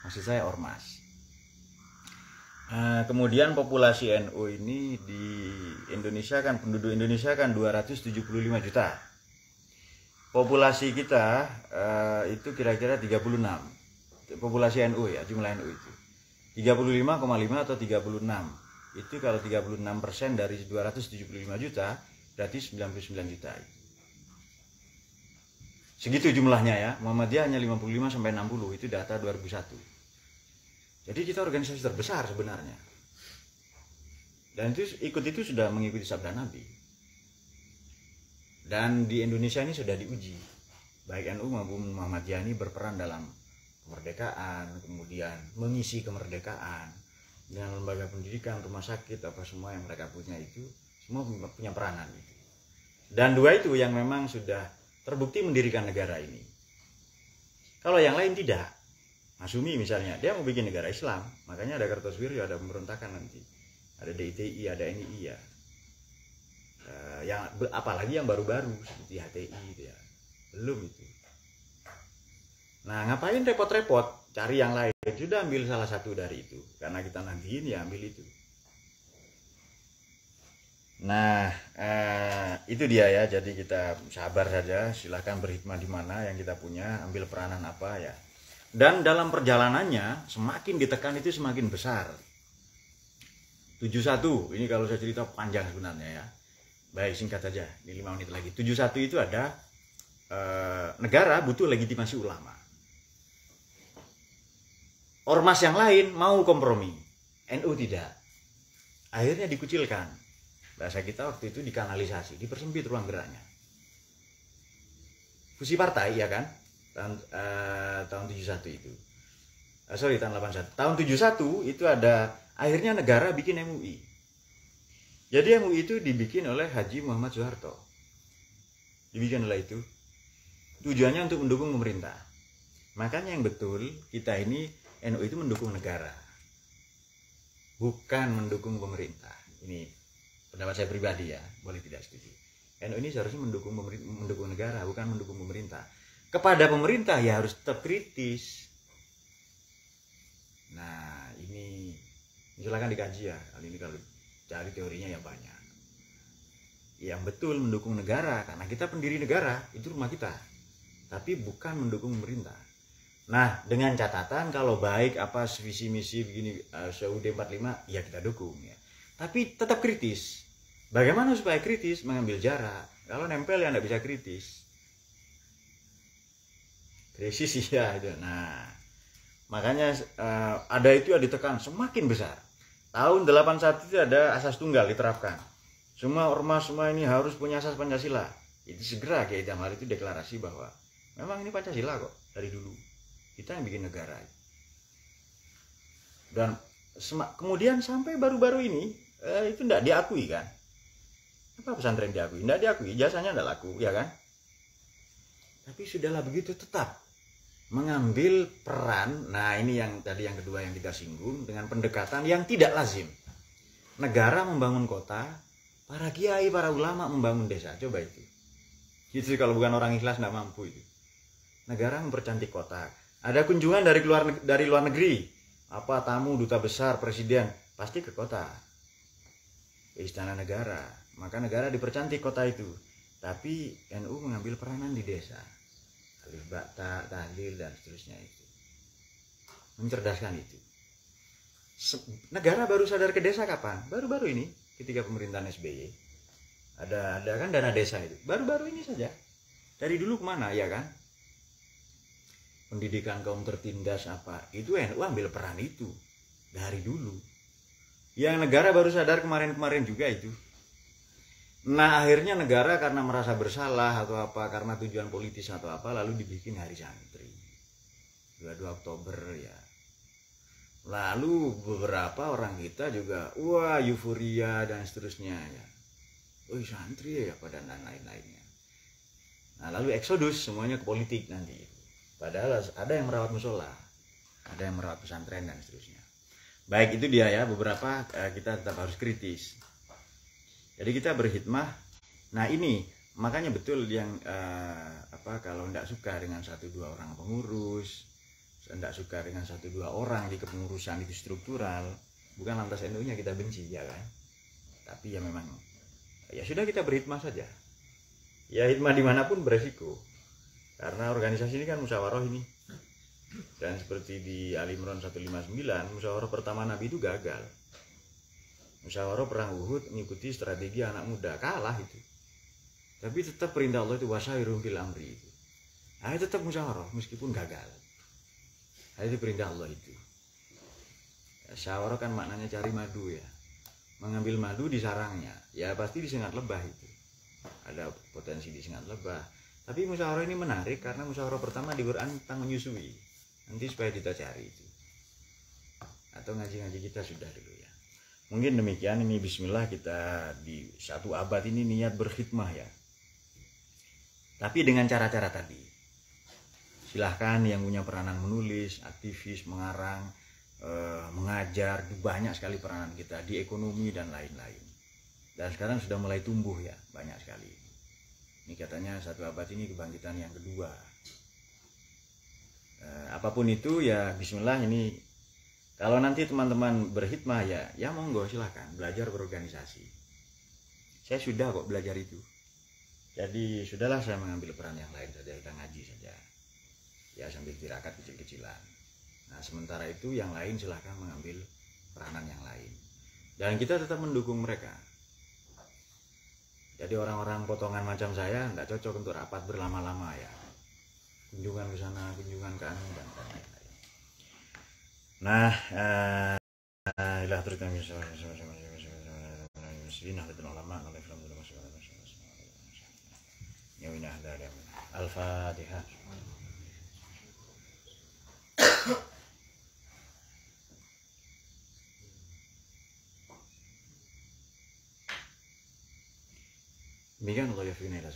Maksud saya ormas. Kemudian populasi NU ini di Indonesia kan, penduduk Indonesia kan 275 juta. Populasi kita itu kira-kira 36. Populasi NU ya, jumlah NU itu 35,5 atau 36. Itu kalau 36% dari 275 juta berarti 99 juta. Segitu jumlahnya ya. Muhammadiyah hanya 55 sampai 60, itu data 2001. Jadi kita organisasi terbesar sebenarnya. Dan itu sudah mengikuti sabda Nabi. Dan di Indonesia ini sudah diuji. Baik NU maupun Muhammadiyah ini berperan dalam kemerdekaan, kemudian mengisi kemerdekaan dengan lembaga pendidikan, rumah sakit, apa semua yang mereka punya itu, semua punya peranan itu. Dan dua itu yang memang sudah terbukti mendirikan negara ini. Kalau yang lain tidak. Masumi misalnya, dia mau bikin negara Islam, makanya ada Kartosuwiryo, ada pemberontakan nanti, ada DITI, ada NII ya. Yang apalagi yang baru-baru seperti HTI itu ya, belum itu. Nah, ngapain repot-repot cari yang lain? Sudah ambil salah satu dari itu, karena kita nantiin ya ambil itu. Nah, itu dia ya. Jadi kita sabar saja, silahkan berhikmah di mana yang kita punya, ambil peranan apa ya. Dan dalam perjalanannya semakin ditekan itu semakin besar. 71, ini kalau saya cerita panjang sebenarnya ya. Baik, singkat saja, ini 5 menit lagi. 71 itu ada negara butuh legitimasi ulama. Ormas yang lain mau kompromi, NU tidak. Akhirnya dikucilkan. Bahasa kita waktu itu dikanalisasi, dipersempit ruang geraknya. Fusi partai ya kan? Tahun 71 itu. Tahun 81. Tahun 71 itu ada akhirnya negara bikin MUI. Jadi MUI itu dibikin oleh Haji Muhammad Soeharto. Dibikin oleh itu. Tujuannya untuk mendukung pemerintah. Makanya yang betul kita ini NU itu mendukung negara. Bukan mendukung pemerintah. Ini pendapat saya pribadi ya, boleh tidak setuju. NU ini seharusnya mendukung negara, bukan mendukung pemerintah. Kepada pemerintah ya harus tetap kritis. Nah ini silakan dikaji ya. Kali ini kalau cari teorinya ya banyak. Yang betul mendukung negara, karena kita pendiri negara, itu rumah kita. Tapi bukan mendukung pemerintah. Nah dengan catatan kalau baik apa visi misi begini SUD 45 ya kita dukung ya. Tapi tetap kritis. Bagaimana supaya kritis? Mengambil jarak. Kalau nempel ya nggak bisa kritis. krisis ya itu. Nah, makanya ada itu ya ditekan semakin besar. Tahun 81 itu ada asas tunggal diterapkan. Semua ormas semua ini harus punya asas Pancasila. Itu segera Kiai Jamal itu deklarasi bahwa memang ini Pancasila kok dari dulu. Kita yang bikin negara. Dan kemudian sampai baru-baru ini itu tidak diakui kan? Apa pesantren diakui? Tidak diakui, jasanya tidak laku, ya kan? Tapi sudahlah begitu tetap mengambil peran. Nah ini yang tadi yang kedua yang kita singgung, dengan pendekatan yang tidak lazim. Negara membangun kota, para kiai, para ulama membangun desa. Coba itu. Gitu kalau bukan orang ikhlas nggak mampu itu. Negara mempercantik kota. Ada kunjungan dari luar negeri. Apa tamu, duta besar, presiden, pasti ke kota. Ke istana negara. Maka negara dipercantik kota itu. Tapi NU mengambil peranan di desa. Alif bakta, tahlil dan seterusnya itu. Mencerdaskan itu. Negara baru sadar ke desa kapan? Baru-baru ini ketika pemerintahan SBY. Ada kan dana desa itu. Baru-baru ini saja. Dari dulu kemana ya kan? Pendidikan kaum tertindas apa? Itu NU ambil peran itu. Dari dulu. Yang negara baru sadar kemarin-kemarin juga itu. Nah akhirnya negara karena merasa bersalah atau apa, karena tujuan politis atau apa, lalu dibikin hari santri 22 Oktober ya. Lalu beberapa orang kita juga wah euforia dan seterusnya ya. Oh santri ya pada dan lain-lainnya. Nah lalu eksodus semuanya ke politik nanti. Padahal ada yang merawat musola, ada yang merawat pesantren dan seterusnya. Baik itu dia ya, beberapa kita tetap harus kritis. Jadi kita berhikmah. Nah ini makanya betul yang kalau tidak suka dengan 1-2 orang pengurus, tidak suka dengan 1-2 orang di kepengurusan itu struktural, bukan lantas NU-nya kita benci ya kan. Tapi ya memang ya sudah kita berhikmah saja. Ya hikmah dimanapun beresiko. Karena organisasi ini kan musyawarah ini. Dan seperti di Ali Imran 159, musyawarah pertama Nabi itu gagal. Musyawarah perang Uhud mengikuti strategi anak muda, kalah itu. Tapi tetap perintah Allah itu wasairum fil amri itu. Nah, tetap musyawarah meskipun gagal. Nah, itu perintah Allah itu. Ya, musyawarah kan maknanya cari madu ya. Mengambil madu di sarangnya, ya pasti disengat lebah itu. Ada potensi disengat lebah. Tapi musyawarah ini menarik karena musyawarah pertama di Quran tentang menyusui. Nanti supaya kita cari itu. Atau ngaji-ngaji kita sudah dulu ya. Mungkin demikian, ini bismillah kita di 1 abad ini niat berkhidmah ya. Tapi dengan cara-cara tadi. Silahkan yang punya peranan menulis, aktivis, mengarang, mengajar, banyak sekali peranan kita di ekonomi dan lain-lain. Dan sekarang sudah mulai tumbuh ya, banyak sekali. Ini katanya 1 abad ini kebangkitan yang kedua. Apapun itu ya bismillah ini. Kalau nanti teman-teman berhikmah ya monggo silahkan belajar berorganisasi. Saya sudah kok belajar itu. Jadi sudahlah saya mengambil peran yang lain saja, kita ngaji saja. Ya sambil tirakat kecil-kecilan. Nah sementara itu yang lain silahkan mengambil peranan yang lain. Dan kita tetap mendukung mereka. Jadi orang-orang potongan macam saya tidak cocok untuk rapat berlama-lama ya. Kunjungan ke sana, kunjungan ke anu dan lain-lain. Nah, ilah terus kami Al-Fatihah. Demikian Allah ya fi'na ila